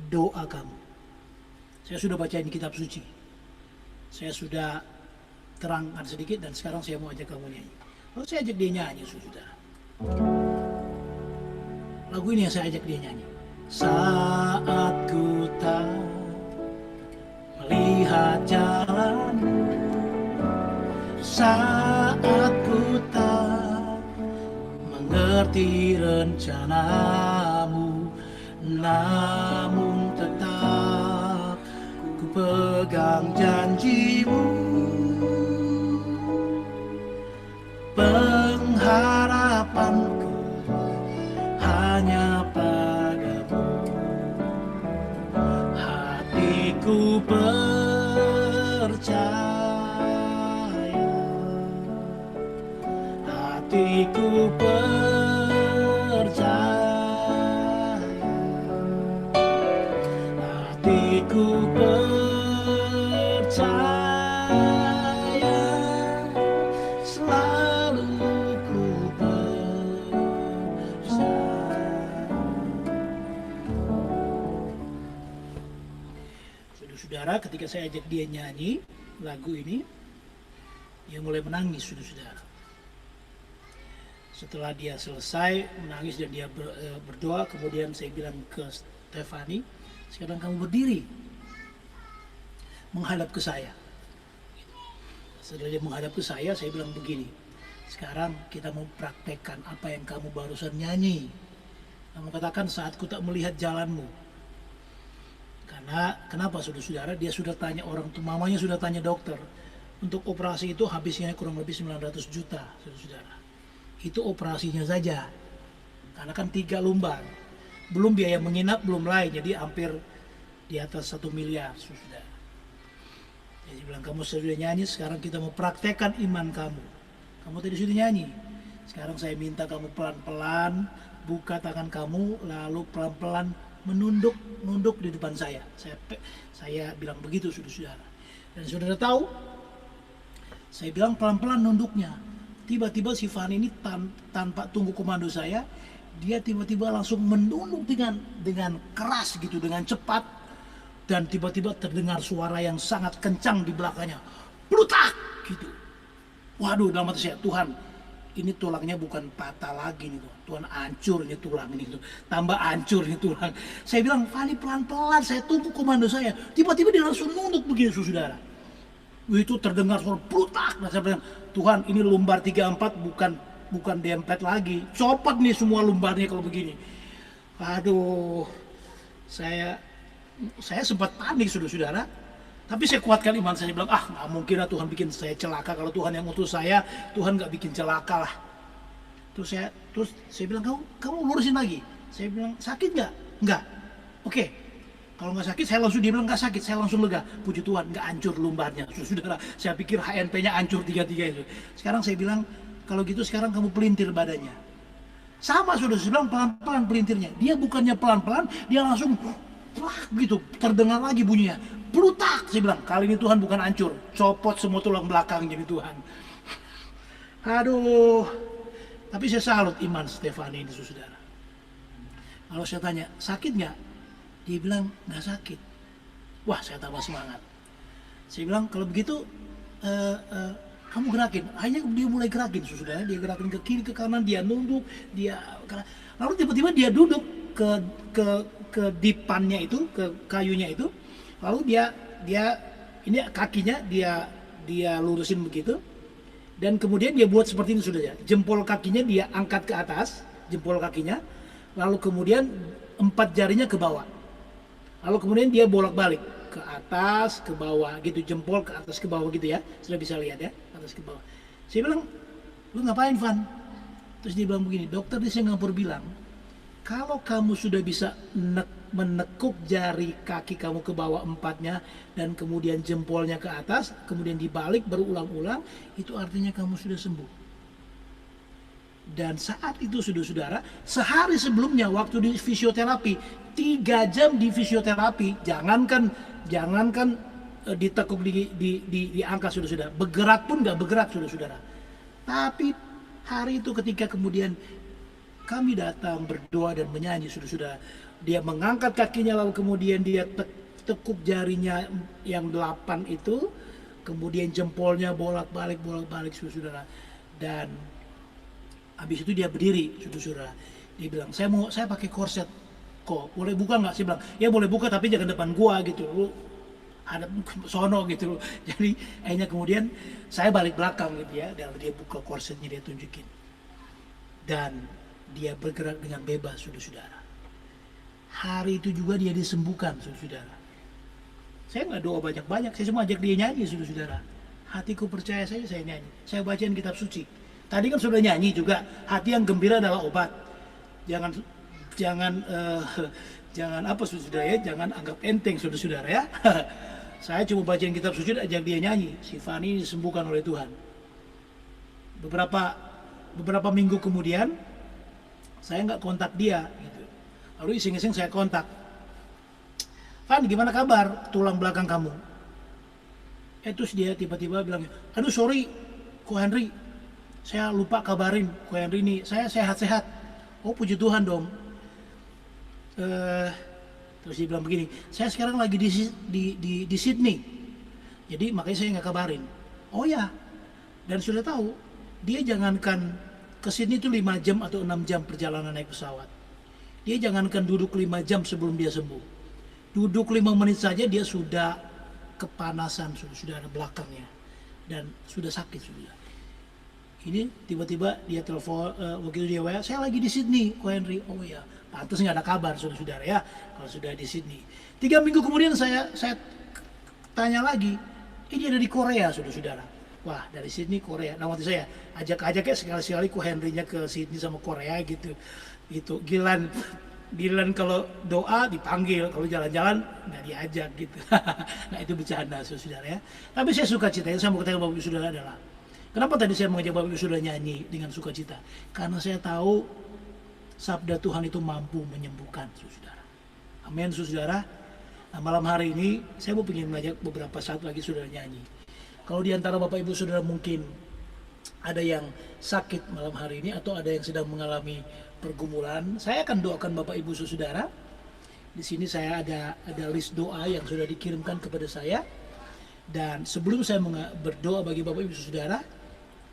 doa kamu. Saya sudah bacain kitab suci, saya sudah terangkan sedikit, dan sekarang saya mau ajak kamu nyanyi. Lalu saya ajak dia nyanyi, saudara. Lagu ini yang saya ajak dia nyanyi. Saat ku tak melihat jalanmu, saat ku tak mengerti rencanamu, namun tetap ku pegang janjimu. Pengharapanku hanya padamu, hatiku percaya, hatiku percaya, hatiku percaya. Saudara, ketika saya ajak dia nyanyi lagu ini, dia mulai menangis, saudara. Setelah dia selesai menangis dan dia berdoa, kemudian saya bilang ke Stefani, sekarang kamu berdiri, menghadap ke saya. Setelah dia menghadap ke saya bilang begini, sekarang kita mau praktekkan apa yang kamu barusan nyanyi. Kamu katakan, saat ku tak melihat jalanmu. Karena kenapa saudara-saudara, dia sudah tanya orang tua, mamanya sudah tanya dokter, untuk operasi itu habisnya kurang lebih 900 juta saudara-saudara. Itu operasinya saja, karena kan 3 lumbar, belum biaya menginap, belum lain, jadi hampir di atas 1 miliar saudara. Dia bilang, kamu sudah nyanyi, sekarang kita mau praktekkan iman kamu. Kamu tadi sudah nyanyi, sekarang saya minta kamu pelan-pelan buka tangan kamu, lalu pelan-pelan menunduk di depan saya. Saya bilang begitu, saudara-saudara. Dan saudara tahu, saya bilang pelan-pelan nunduknya. Tiba-tiba si Fani ini tanpa tunggu komando saya, dia tiba-tiba langsung menunduk dengan keras gitu, dengan cepat. Dan tiba-tiba terdengar suara yang sangat kencang di belakangnya. Plutak! Gitu. Waduh, dalam hati saya, Tuhan, ini tulangnya bukan patah lagi nih Tuhan, hancur nih tulang ini tuh, tambah hancur nih tulang. Saya bilang, Fani pelan-pelan, saya tunggu komando saya. Tiba-tiba dia langsung nunduk begini, saudara. Itu terdengar suara plutak. Dan saya bilang, Tuhan, ini lumbar 34 bukan dempet lagi, copot nih semua lumbarnya kalau begini. Aduh, saya sempat panik, saudara-saudara. Tapi saya kuatkan iman saya, bilang, nggak mungkin lah Tuhan bikin saya celaka. Kalau Tuhan yang utus saya, Tuhan nggak bikin celaka lah. Terus saya bilang, kamu lurusin lagi. Saya bilang, sakit nggak? Nggak. Oke. Kalau nggak sakit, dia bilang nggak sakit, saya langsung lega. Puji Tuhan, nggak hancur lumbarnya. Saudara, saya pikir HNP-nya hancur 33 itu. Sekarang saya bilang, kalau gitu sekarang kamu pelintir badannya. Sama, saudara, saya bilang pelan-pelan pelintirnya. Dia bukannya pelan-pelan, dia langsung gitu, terdengar lagi bunyinya. Plutak, saya bilang, kali ini Tuhan bukan hancur, copot semua tulang belakang jadi Tuhan. Aduh, tapi saya salut iman Stefani ini, saudara. Kalau saya tanya, sakit nggak? Dia bilang, nggak sakit. Wah, saya tambah semangat. Saya bilang, kalau begitu, kamu gerakin. Akhirnya dia mulai gerakin, saudara. Dia gerakin ke kiri, ke kanan, dia nunduk, lalu tiba-tiba dia duduk ke dipannya itu, ke kayunya itu. Lalu dia ini kakinya dia lurusin begitu, dan kemudian dia buat seperti ini, saudara. Jempol kakinya dia angkat ke atas, jempol kakinya, lalu kemudian 4 jarinya ke bawah, lalu kemudian dia bolak-balik ke atas ke bawah gitu, jempol ke atas ke bawah gitu ya, sudah bisa lihat ya, atas ke bawah. Saya bilang, lu ngapain, Van? Terus dia bilang begini, dokter di Singapura bilang, kalau kamu sudah bisa menekuk jari kaki kamu ke bawah 4-nya dan kemudian jempolnya ke atas, kemudian dibalik berulang-ulang, itu artinya kamu sudah sembuh. Dan saat itu, saudara-saudara, sehari sebelumnya waktu di fisioterapi, 3 jam di fisioterapi, jangankan ditekuk diangkat, saudara-saudara, bergerak pun nggak bergerak, saudara-saudara. Tapi hari itu ketika kemudian kami datang berdoa dan menyanyi, saudara-saudara, dia mengangkat kakinya, lalu kemudian dia tekuk jarinya yang 8 itu, kemudian jempolnya bolak-balik, saudara-saudara. Dan habis itu dia berdiri, saudara-saudara. Dia bilang, saya pakai korset kok, boleh buka nggak? Saya bilang, ya boleh buka tapi jangan depan gua gitu, lu ada sono gitu. Jadi akhirnya kemudian saya balik belakang gitu ya, dan dia buka korsetnya, dia tunjukin. Dan dia bergerak dengan bebas, saudara-saudara. Hari itu juga dia disembuhkan, saudara-saudara. Saya nggak doa banyak-banyak, saya cuma ajak dia nyanyi, saudara-saudara. Hatiku percaya saya nyanyi. Saya bacain kitab suci. Tadi kan sudah nyanyi juga. Hati yang gembira adalah obat. Jangan apa, saudara ya, jangan anggap enteng, saudara-saudara ya. Saya cuma bacain kitab suci dan ajak dia nyanyi. Si Fani disembuhkan oleh Tuhan. Beberapa minggu kemudian, saya nggak kontak dia gitu. Lalu iseng-iseng saya kontak, Fan, gimana kabar tulang belakang kamu? Terus dia tiba-tiba bilang, aduh sorry Ko Henry, saya lupa kabarin Ko Henry ini, saya sehat-sehat. Oh puji Tuhan dong. Terus dia bilang begini, saya sekarang lagi di Sydney, jadi makanya saya nggak kabarin. Oh ya, dan sudah tahu, dia jangankan ke Sydney itu 5 jam atau 6 jam perjalanan naik pesawat. Dia jangankan duduk 5 jam sebelum dia sembuh. Duduk 5 menit saja dia sudah kepanasan, sudah ada belakangnya. Dan sudah sakit, sudah. Ini tiba-tiba dia telepon, begitu dia WA, saya lagi di Sydney, Ko Henry. Oh ya, pantas nggak ada kabar, saudara ya, kalau sudah di Sydney. 3 minggu kemudian saya tanya lagi, ini ada di Korea, saudara. Wah, dari Sydney Korea. Nah waktu saya ajak ya sekali-sekali Ko Henry-nya ke Sydney sama Korea gitu. Itu Gilan Giliran kalau doa dipanggil, kalau jalan-jalan nggak diajak gitu. Nah itu bercanda saudara ya. Tapi saya suka cita, yang saya mau katakan Bapak Ibu Saudara adalah, kenapa tadi saya mengajak Bapak Ibu Saudara nyanyi dengan sukacita? Karena saya tahu sabda Tuhan itu mampu menyembuhkan saudara. Amin saudara. Nah malam hari ini saya mau ingin mengajak beberapa saat lagi saudara nyanyi. Kalau di antara Bapak Ibu Saudara mungkin ada yang sakit malam hari ini atau ada yang sedang mengalami pergumulan, saya akan doakan Bapak Ibu Saudara. Di sini saya ada list doa yang sudah dikirimkan kepada saya. Dan sebelum saya berdoa bagi Bapak Ibu Saudara,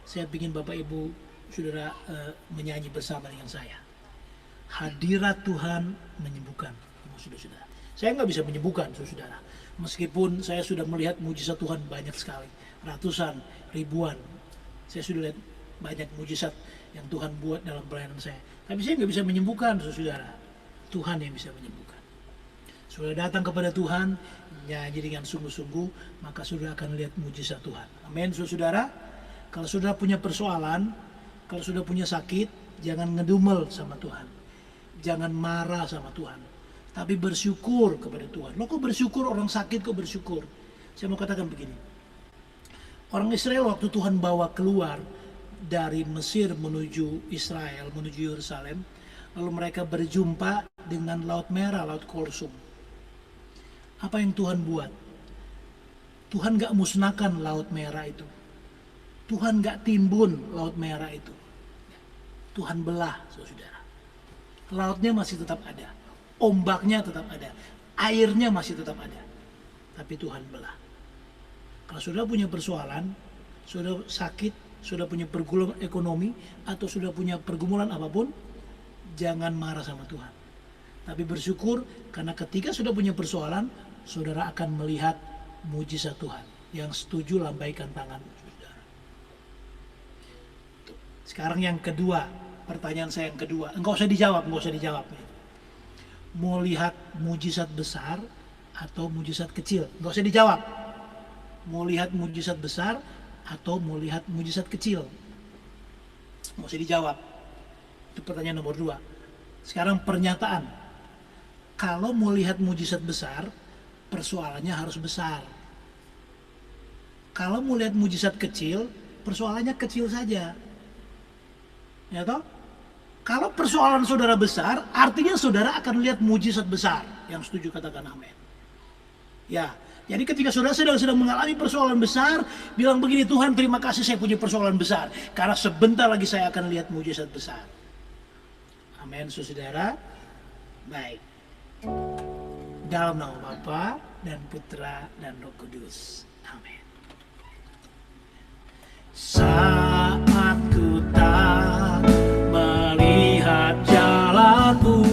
saya ingin Bapak Ibu Saudara menyanyi bersama dengan saya. Hadirat Tuhan menyembuhkan, saudara. Saya nggak bisa menyembuhkan, saudara. Meskipun saya sudah melihat mujizat Tuhan banyak sekali, ratusan, ribuan. Saya sudah lihat banyak mujizat yang Tuhan buat dalam pelayanan saya. Tapi saya nggak bisa menyembuhkan, saudara. Tuhan yang bisa menyembuhkan. Sudah datang kepada Tuhan, nyanyi dengan sungguh-sungguh, maka sudah akan lihat mujizat Tuhan. Amin, saudara. Kalau sudah punya persoalan, kalau sudah punya sakit, jangan ngedumel sama Tuhan. Jangan marah sama Tuhan. Tapi bersyukur kepada Tuhan. Lo kok bersyukur, orang sakit kok bersyukur? Saya mau katakan begini. Orang Israel waktu Tuhan bawa keluar dari Mesir menuju Israel, menuju Yerusalem, lalu mereka berjumpa dengan Laut Merah, Laut Kulsum. Apa yang Tuhan buat? Tuhan gak musnahkan Laut Merah itu. Tuhan gak timbun Laut Merah itu. Tuhan belah, saudara. Lautnya masih tetap ada. Ombaknya tetap ada. Airnya masih tetap ada. Tapi Tuhan belah. Kalau sudah punya persoalan, sudah sakit, sudah punya pergumulan ekonomi, atau sudah punya pergumulan apapun, jangan marah sama Tuhan. Tapi bersyukur, karena ketika sudah punya persoalan, saudara akan melihat mujizat Tuhan. Yang setuju lambaikan tangan, saudara. Sekarang yang kedua, pertanyaan saya yang kedua. Enggak usah dijawab. Mau lihat mujizat besar atau mujizat kecil? Enggak usah dijawab. Mau lihat mujizat besar atau mau lihat mujizat kecil? Enggak usah dijawab. Itu pertanyaan nomor 2. Sekarang pernyataan. Kalau mau lihat mujizat besar, persoalannya harus besar. Kalau mau lihat mujizat kecil, persoalannya kecil saja. Ya toh? Kalau persoalan saudara besar, artinya saudara akan lihat mujizat besar. Yang setuju katakan amin. Ya, jadi ketika saudara sedang mengalami persoalan besar, bilang begini, Tuhan terima kasih saya punya persoalan besar. Karena sebentar lagi saya akan lihat mujizat besar. Amin, saudara. Baik. Dalam nama Bapa dan Putra dan Roh Kudus. Amin. Saat ku tak melihat jalanku,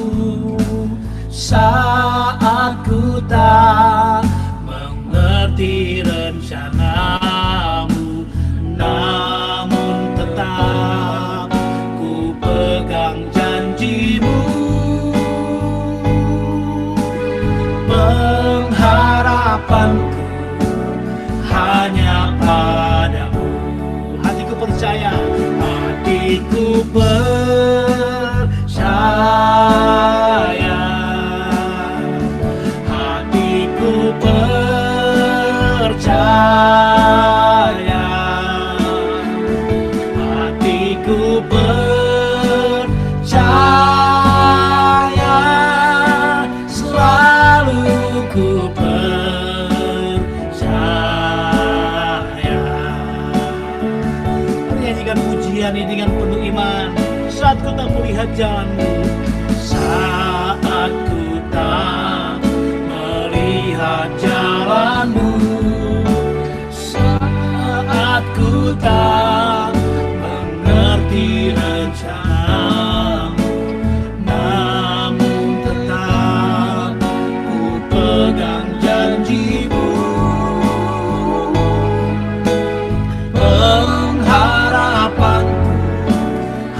saat ku tak mengerti rencanamu, namun tetap ku pegang janjimu. Pengharapanku hanya padamu. Hatiku percaya, hatiku percaya, hatiku percaya, hatiku percaya, selalu ku percaya. Menyanyikan pujian ini dengan penuh iman. Saat ku tak melihat jalanmu, saat ku tak melihat jalanmu, saat ku tak mengerti rencanamu, namun tetap ku pegang janjimu. Pengharapanku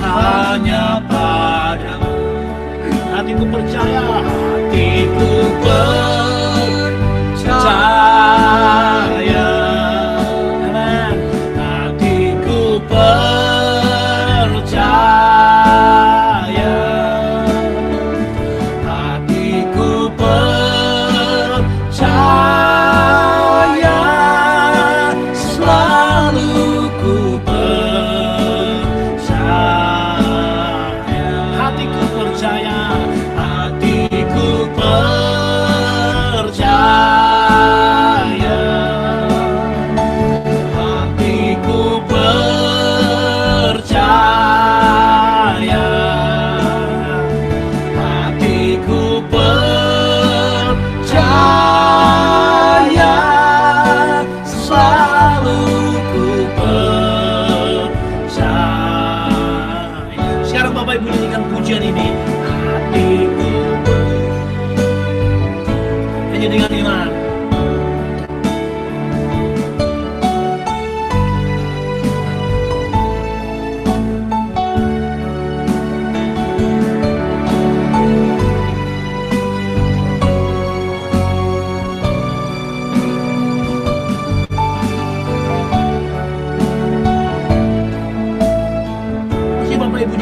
hanya padamu. Hatiku percaya, hatiku percaya, hatiku percaya,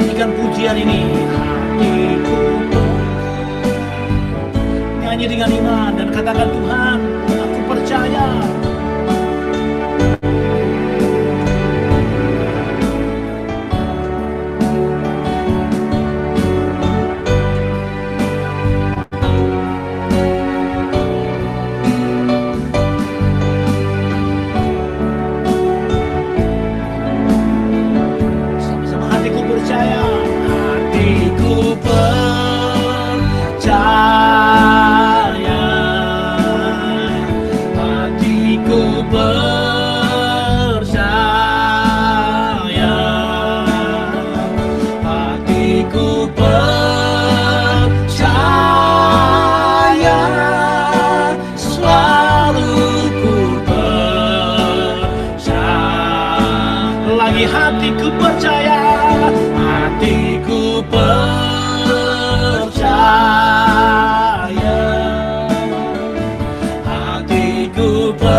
nyanyikan pujian ini. Hatiku nyanyi dengan iman dan katakan, Tuhan, aku percaya. Sama-sama, hatiku percaya. Hatiku percaya. Hatiku percaya. Hatiku percaya. Selalu ku percaya. Lagi hatiku percaya. Hatiku percaya. Hatiku percaya.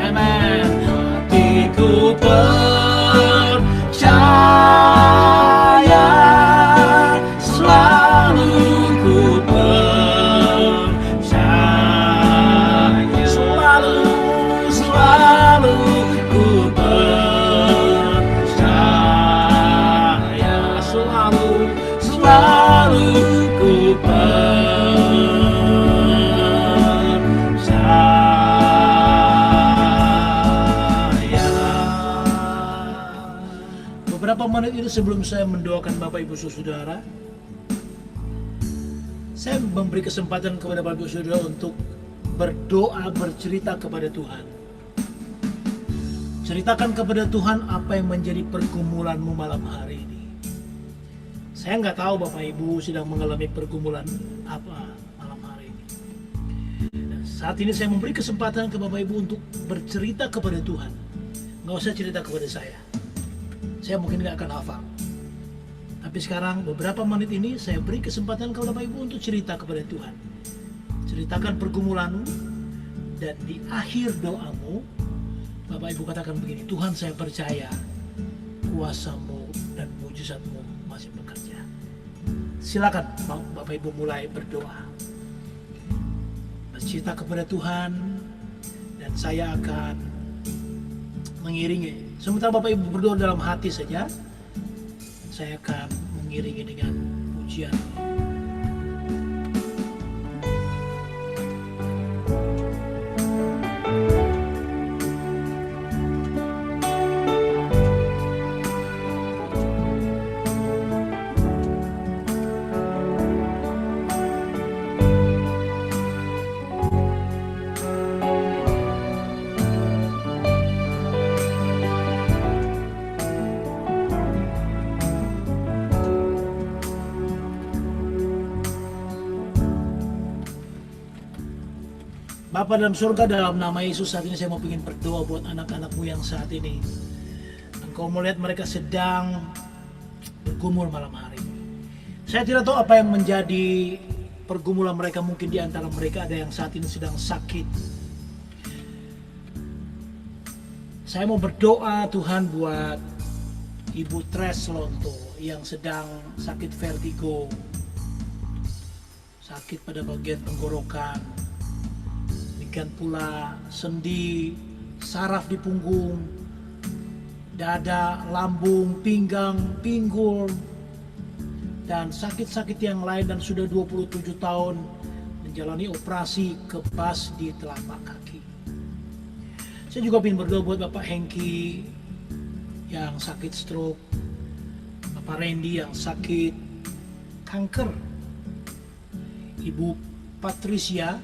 Amen. Hatiku percaya. Selalu ku percaya. Selalu ku percaya. Selalu ku percaya. Beberapa menit itu sebelum saya mendoakan Bapak Ibu Saudara, saya memberi kesempatan kepada Bapak Ibu Saudara untuk berdoa, bercerita kepada Tuhan. Ceritakan kepada Tuhan apa yang menjadi pergumulanmu malam hari ini. Saya nggak tahu Bapak Ibu sedang mengalami pergumulan apa malam hari ini. Dan saat ini saya memberi kesempatan ke Bapak Ibu untuk bercerita kepada Tuhan. Nggak usah cerita kepada saya. Saya mungkin nggak akan hafal. Tapi sekarang beberapa menit ini saya beri kesempatan kepada Bapak Ibu untuk cerita kepada Tuhan. Ceritakan pergumulanmu, dan di akhir doamu Bapak Ibu katakan begini, Tuhan, saya percaya kuasa-Mu dan mujizat-Mu masih bekerja. Silakan Bapak Ibu mulai berdoa, bercerita kepada Tuhan, dan saya akan mengiringi. Sementara Bapak Ibu berdoa dalam hati saja, saya akan mengiringi dengan pujian. Bapa dalam surga, dalam nama Yesus, saat ini saya mau ingin berdoa buat anak-anakmu yang saat ini Engkau melihat mereka sedang bergumul malam hari. Saya tidak tahu apa yang menjadi pergumulan mereka. Mungkin di antara mereka ada yang saat ini sedang sakit. Saya mau berdoa Tuhan buat Ibu Tres Lonto yang sedang sakit vertigo, sakit pada bagian tenggorokan, demikian pula sendi, saraf di punggung, dada, lambung, pinggang, pinggul, dan sakit-sakit yang lain, dan sudah 27 tahun menjalani operasi kebas di telapak kaki. Saya juga ingin berdoa buat Bapak Hengki yang sakit stroke, Bapak Randy yang sakit kanker, Ibu Patricia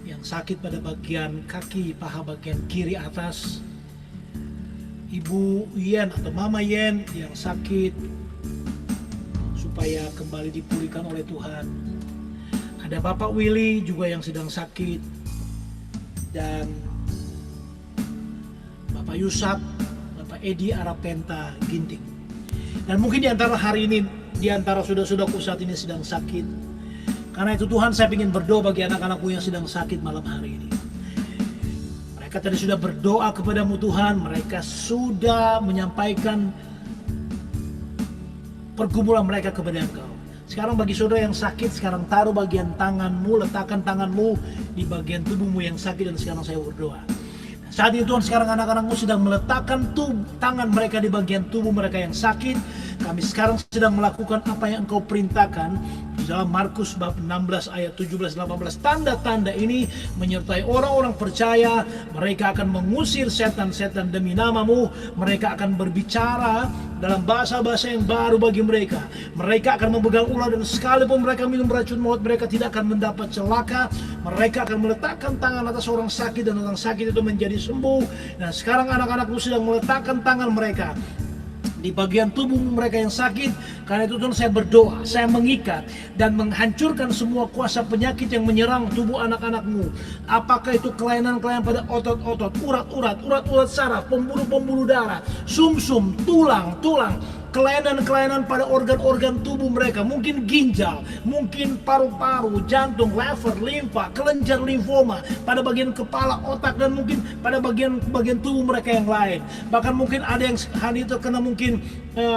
yang sakit pada bagian kaki, paha bagian kiri atas, Ibu Yen atau Mama Yen yang sakit supaya kembali dipulihkan oleh Tuhan. Ada Bapak Willy juga yang sedang sakit, dan Bapak Yusak, Bapak Edi Arapenta Ginting. Dan mungkin di antara hari ini, di antara saudara-saudaraku saat ini sedang sakit. Karena itu Tuhan, saya ingin berdoa bagi anak-anakmu yang sedang sakit malam hari ini. Mereka Mereka tadi sudah berdoa kepadamu Tuhan, mereka sudah menyampaikan pergumulan mereka kepada Engkau. Sekarang bagi saudara yang sakit, sekarang taruh bagian tanganmu, letakkan tanganmu di bagian tubuhmu yang sakit, dan sekarang saya berdoa. Saat ini Tuhan, sekarang anak-anakmu sedang meletakkan tangan mereka di bagian tubuh mereka yang sakit. Kami sekarang sedang melakukan apa yang Engkau perintahkan di dalam Markus bab 16 ayat 17-18. Tanda-tanda ini menyertai orang-orang percaya. Mereka akan mengusir setan-setan demi namamu. Mereka akan berbicara dalam bahasa-bahasa yang baru bagi mereka. Mereka akan memegang ular, dan sekalipun mereka minum racun maut, mereka tidak akan mendapat celaka. Mereka akan meletakkan tangan atas orang sakit, dan orang sakit itu menjadi sembuh. Dan sekarang anak-anakmu sedang meletakkan tangan mereka di bagian tubuh mereka yang sakit. Karena itu Tuhan, saya berdoa, saya mengikat dan menghancurkan semua kuasa penyakit yang menyerang tubuh anak-anakmu. Apakah itu kelainan-kelainan pada otot-otot, urat-urat saraf, pembuluh-pembuluh darah, sumsum, tulang, kelainan-kelainan pada organ-organ tubuh mereka, mungkin ginjal, mungkin paru-paru, jantung, lever, limfa, kelenjar limfoma, pada bagian kepala, otak, dan mungkin pada bagian tubuh mereka yang lain. Bahkan mungkin ada yang hari itu kena mungkin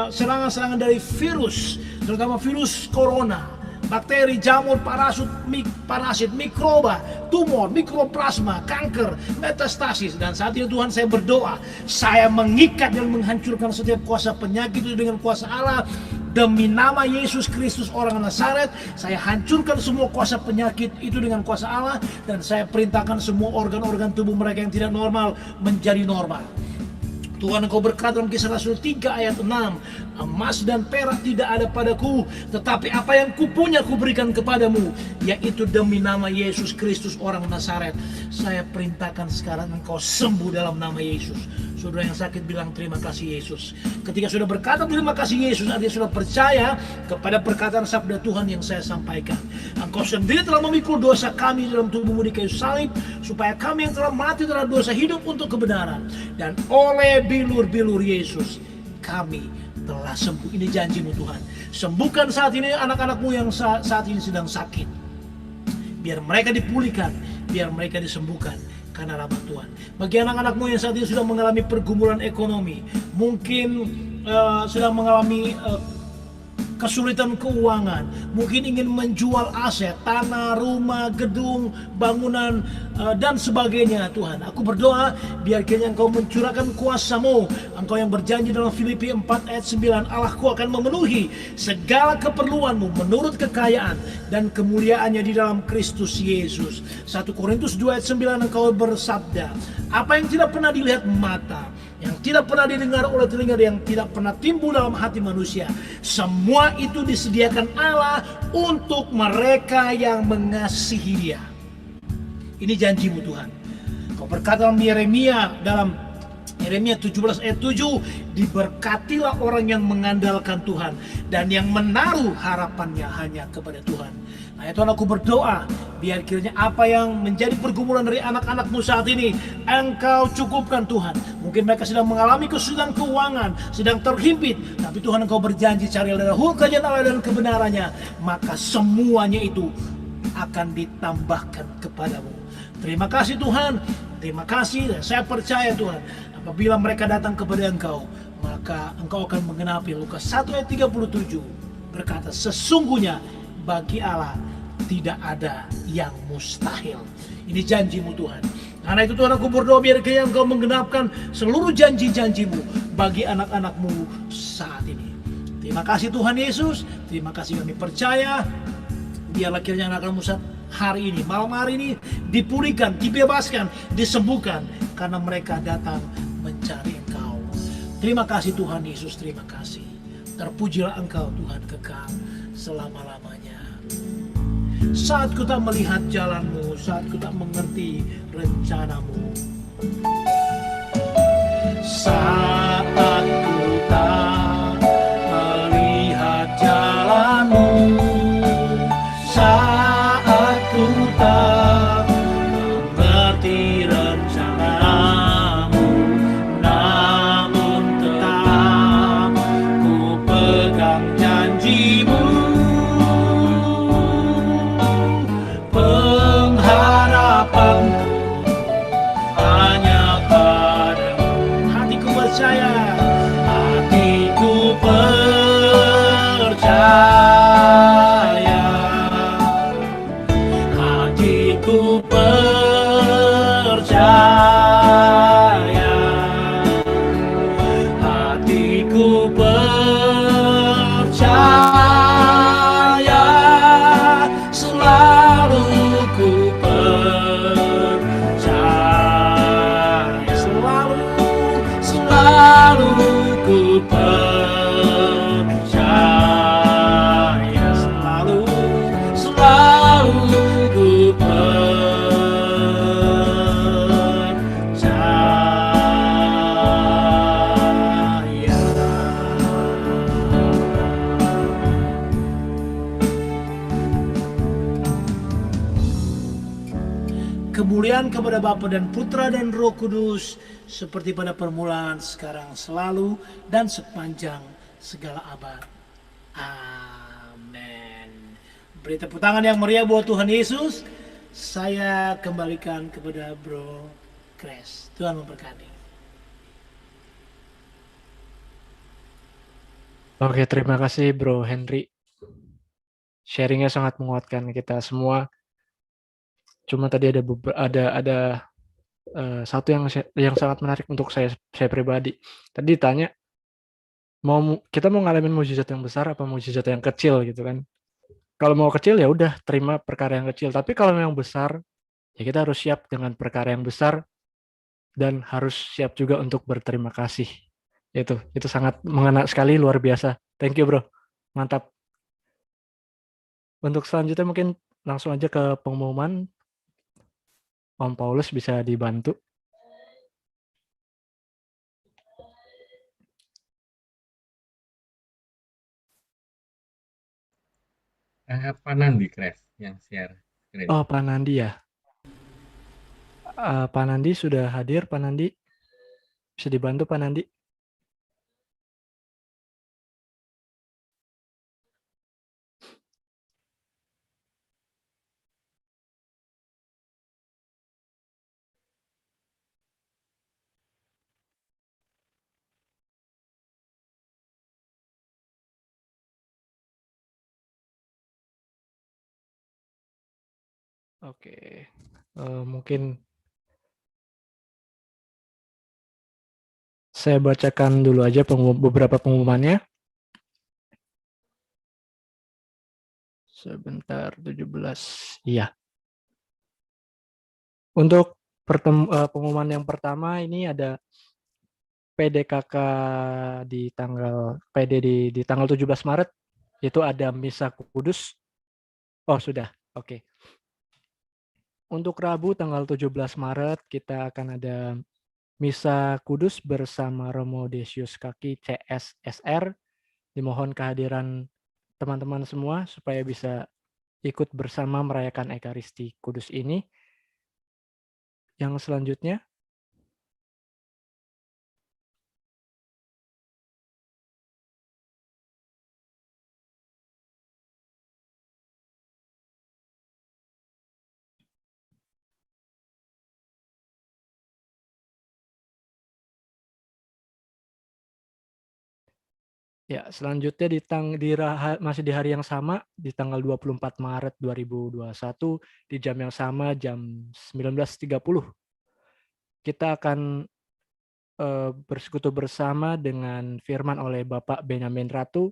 serangan-serangan dari virus, terutama virus corona, bakteri, jamur, parasit, mikroba, tumor, mikroplasma, kanker, metastasis. Dan saat ini Tuhan, saya berdoa, saya mengikat dan menghancurkan setiap kuasa penyakit itu dengan kuasa Allah. Demi nama Yesus Kristus orang Nazaret, saya hancurkan semua kuasa penyakit itu dengan kuasa Allah. Dan saya perintahkan semua organ-organ tubuh mereka yang tidak normal menjadi normal. Tuhan, Engkau berkata dalam Kisah Rasul 3 ayat 6, emas dan perak tidak ada padaku, tetapi apa yang kupunya kuberikan kepadamu, yaitu demi nama Yesus Kristus orang Nazaret. Saya perintahkan sekarang engkau sembuh dalam nama Yesus. Saudara yang sakit bilang terima kasih Yesus. Ketika sudah berkata terima kasih Yesus, artinya sudah percaya kepada perkataan sabda Tuhan yang saya sampaikan. Engkau sendiri telah memikul dosa kami dalam tubuhmu di kayu salib, supaya kami yang telah mati terhadap dosa hidup untuk kebenaran. Dan oleh bilur-bilur Yesus kami telah sembuh. Ini janjimu Tuhan. Sembuhkan saat ini anak-anakmu yang saat ini sedang sakit. Biar mereka dipulihkan, biar mereka disembuhkan karena rahmat Tuhan. Bagi anak-anakmu yang saat ini sudah mengalami pergumulan ekonomi, mungkin sedang mengalami kesulitan keuangan, mungkin ingin menjual aset, tanah, rumah, gedung, bangunan, dan sebagainya. Tuhan, aku berdoa biar kiranya Engkau mencurahkan kuasa-Mu. Engkau yang berjanji dalam Filipi 4 ayat 9, Allahku akan memenuhi segala keperluanmu menurut kekayaan dan kemuliaannya di dalam Kristus Yesus. 1 Korintus 2 ayat 9, Engkau bersabda, apa yang tidak pernah dilihat mata, yang tidak pernah didengar oleh telinga, yang tidak pernah timbul dalam hati manusia, semua itu disediakan Allah untuk mereka yang mengasihi Dia. Ini janjimu Tuhan. Kau berkata dalam Yeremia 17 ayat 7, diberkatilah orang yang mengandalkan Tuhan dan yang menaruh harapannya hanya kepada Tuhan. Nah ya Tuhan, aku berdoa biar kiranya apa yang menjadi pergumulan dari anak-anakmu saat ini Engkau cukupkan Tuhan. Mungkin mereka sedang mengalami kesulitan keuangan, sedang terhimpit, tapi Tuhan Engkau berjanji carilah dahulu kerajaan Allah dan kebenarannya, maka semuanya itu akan ditambahkan kepadamu. Terima kasih Tuhan, terima kasih. Dan saya percaya Tuhan, apabila mereka datang kepada Engkau, maka Engkau akan menggenapi Lukas 1 ayat 37 berkata, sesungguhnya bagi Allah tidak ada yang mustahil. Ini janjimu Tuhan. Karena itu Tuhan, aku berdoa biar kiranya Engkau menggenapkan seluruh janji-janjimu bagi anak-anakmu saat ini. Terima kasih Tuhan Yesus. Terima kasih, kami percaya. Biarlah kiranya anak-anakmu hari ini, malam hari ini dipulihkan, dibebaskan, disembuhkan, karena mereka datang mencari Engkau. Terima kasih Tuhan Yesus, terima kasih. Terpujilah Engkau Tuhan kekal selama-lamanya. Saat ku tak melihat jalanmu, saat ku tak mengerti rencanamu, saat ku tak melihat jalanmu, saat ku tak mengerti rencanamu, namun tetap ku pegang janjimu. Pengharapanku hanya percaya selalu, selalu ku kemuliaan kepada Bapa dan Putra dan Roh Kudus, seperti pada permulaan, sekarang, selalu, dan sepanjang segala abad. Amin. Beri tepuk tangan yang meriah buat Tuhan Yesus. Saya kembalikan kepada Bro Kres. Tuhan memberkati. Oke, terima kasih Bro Henry. Sharingnya sangat menguatkan kita semua. Cuma tadi ada satu yang sangat menarik untuk saya pribadi. Tadi ditanya kita mau ngalamin mukjizat yang besar apa mukjizat yang kecil gitu kan. Kalau mau kecil ya udah terima perkara yang kecil, tapi kalau yang besar ya kita harus siap dengan perkara yang besar dan harus siap juga untuk berterima kasih. Itu sangat mengena sekali, luar biasa. Thank you, Bro. Mantap. Untuk selanjutnya mungkin langsung aja ke pengumuman. Om Paulus bisa dibantu. Pak Nandi Kres yang share screen. Oh, Pak Nandi ya. Pak Nandi sudah hadir, Pak Nandi. Bisa dibantu, Pak Nandi? Oke. Mungkin saya bacakan dulu aja beberapa pengumumannya. Sebentar, 17. Iya. Untuk pengumuman yang pertama ini ada PDKK di tanggal 17 Maret. Itu ada Misa Kudus. Oh, sudah. Oke. Untuk Rabu tanggal 17 Maret kita akan ada Misa Kudus bersama Romo Desius Kaki CSSR. Dimohon kehadiran teman-teman semua supaya bisa ikut bersama merayakan Ekaristi Kudus ini. Yang selanjutnya, ya, selanjutnya masih di hari yang sama, di tanggal 24 Maret 2021, di jam yang sama, jam 19.30. Kita akan bersekutu bersama dengan firman oleh Bapak Benyamin Ratu.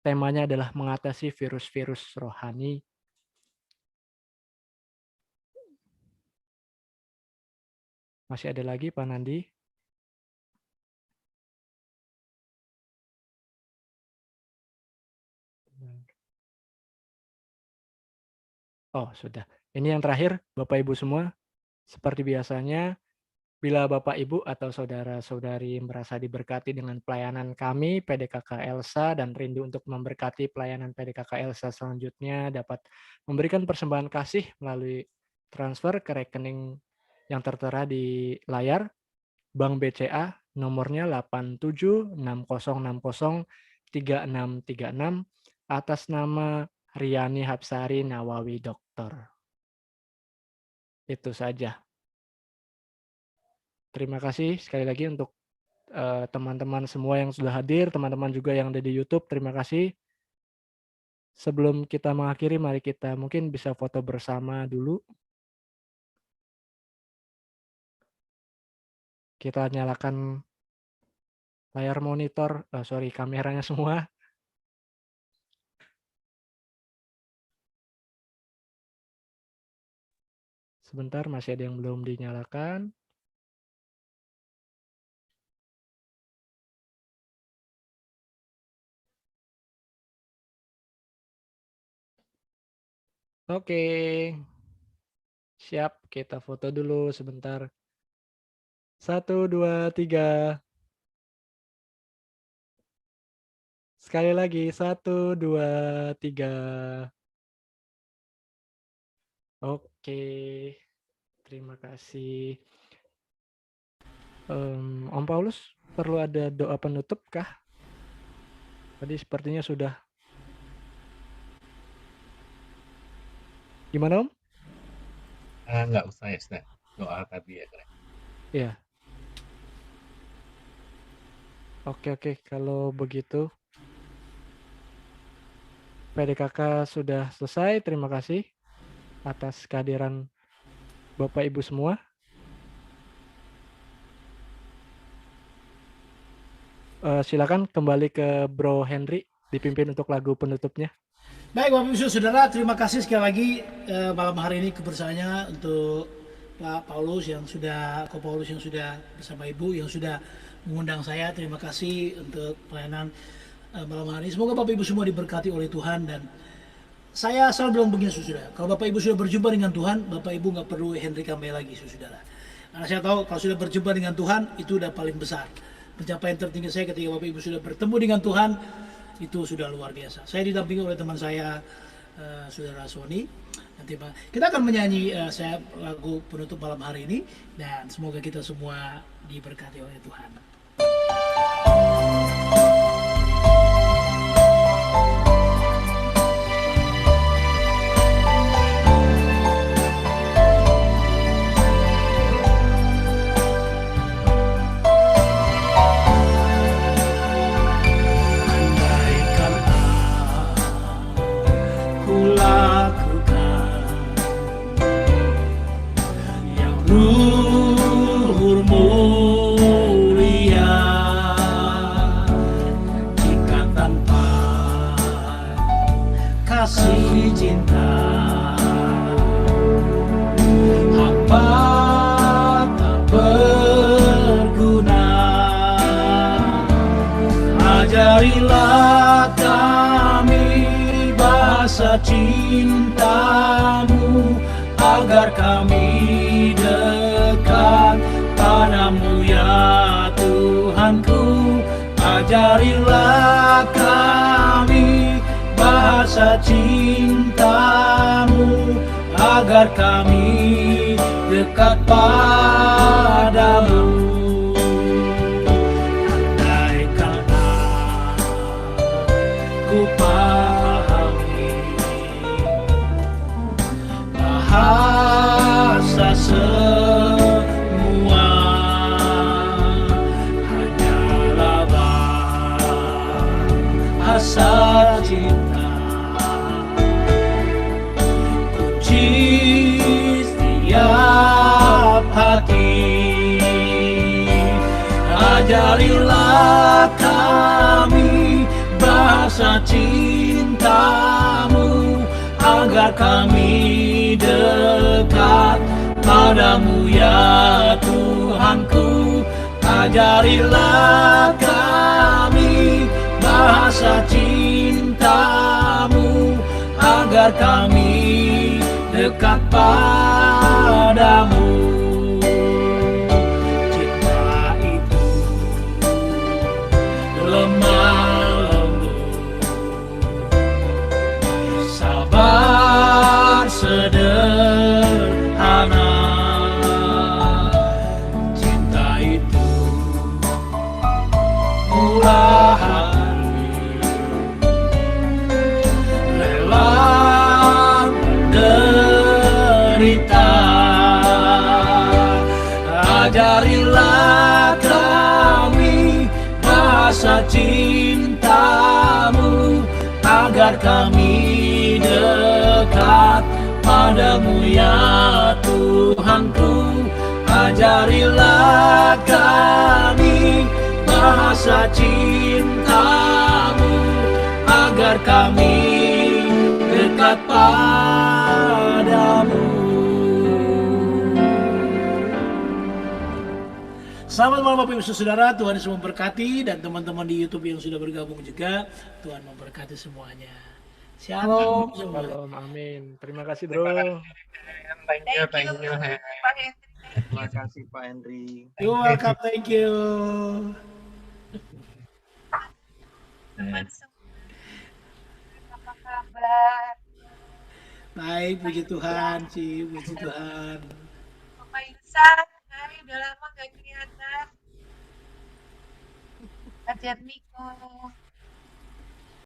Temanya adalah mengatasi virus-virus rohani. Masih ada lagi, Pak Nandi? Oh, sudah. Ini yang terakhir, Bapak Ibu semua. Seperti biasanya, bila Bapak Ibu atau saudara-saudari merasa diberkati dengan pelayanan kami, PDKK Elsa, dan rindu untuk memberkati pelayanan PDKK Elsa selanjutnya, dapat memberikan persembahan kasih melalui transfer ke rekening yang tertera di layar, Bank BCA, nomornya 8760603636, atas nama Riani Hapsari Nawawi Doktor. Itu saja. Terima kasih sekali lagi untuk teman-teman semua yang sudah hadir, teman-teman juga yang ada di YouTube, terima kasih. Sebelum kita mengakhiri, mari kita mungkin bisa foto bersama dulu. Kita nyalakan layar monitor, kameranya semua. Sebentar, masih ada yang belum dinyalakan. Oke, siap. Kita foto dulu sebentar. 1, 2, 3. Sekali lagi, 1, 2, 3. Oke, terima kasih. Om Paulus, perlu ada doa penutup kah? Tadi sepertinya sudah. Gimana, Om? Nggak usah ya, Stan. Doa tadi ya, Greg. Iya. Oke. Kalau begitu, PDKK sudah selesai. Terima kasih atas kehadiran Bapak Ibu semua. Silakan kembali ke Bro Henry, dipimpin untuk lagu penutupnya. Baik Bapak Ibu Saudara, terima kasih sekali lagi malam hari ini kebersamaannya untuk Pak Paulus yang sudah, Ko Paulus yang sudah bersama Ibu yang sudah mengundang saya. Terima kasih untuk pelayanan malam hari ini. Semoga Bapak Ibu semua diberkati oleh Tuhan, dan saya selalu bilang begini saudara, kalau Bapak Ibu sudah berjumpa dengan Tuhan, Bapak Ibu nggak perlu Henry Kambe lagi saudara. Karena saya tahu kalau sudah berjumpa dengan Tuhan, itu udah paling besar. Pencapaian tertinggi saya ketika Bapak Ibu sudah bertemu dengan Tuhan, itu sudah luar biasa. Saya didampingi oleh teman saya, saudara Sony. Nanti kita akan menyanyi saya lagu penutup malam hari ini, dan semoga kita semua diberkati oleh Tuhan. Ajarilah kami bahasa cintamu, agar kami dekat padamu ya Tuhanku. Ajarilah kami bahasa cintamu, agar kami dekat padamu. Ku pahami bahasa semua hanyalah bahasa cinta. Kunci setiap hati, ajarilah kami bahasa cintamu, agar kami dekat padamu ya Tuhanku. Ajarilah kami bahasa cintamu, agar kami dekat padamu. Cinta itu lemah, sabar sederhana. Cinta itu murah hati, rela menderita. Ajarilah kami bahasa cintamu, agar kami dekat padamu ya Tuhanku. Ajarilah kami bahasa cintamu, agar kami dekat padamu. Selamat malam Bapak Ibu Saudara, Tuhan Yesus memberkati, dan teman-teman di YouTube yang sudah bergabung juga, Tuhan memberkati semuanya. Shalom semua. Shalom, amin. Terima kasih, Bro. Thank you, Pak Henry. Terima kasih Pak Henry. You're welcome, thank you. Teman semua. Apa kabar? Baik, puji Tuhan sih, puji Tuhan. Bapak Insan, hai, udah lama gak kelihatan. Ajar Miko.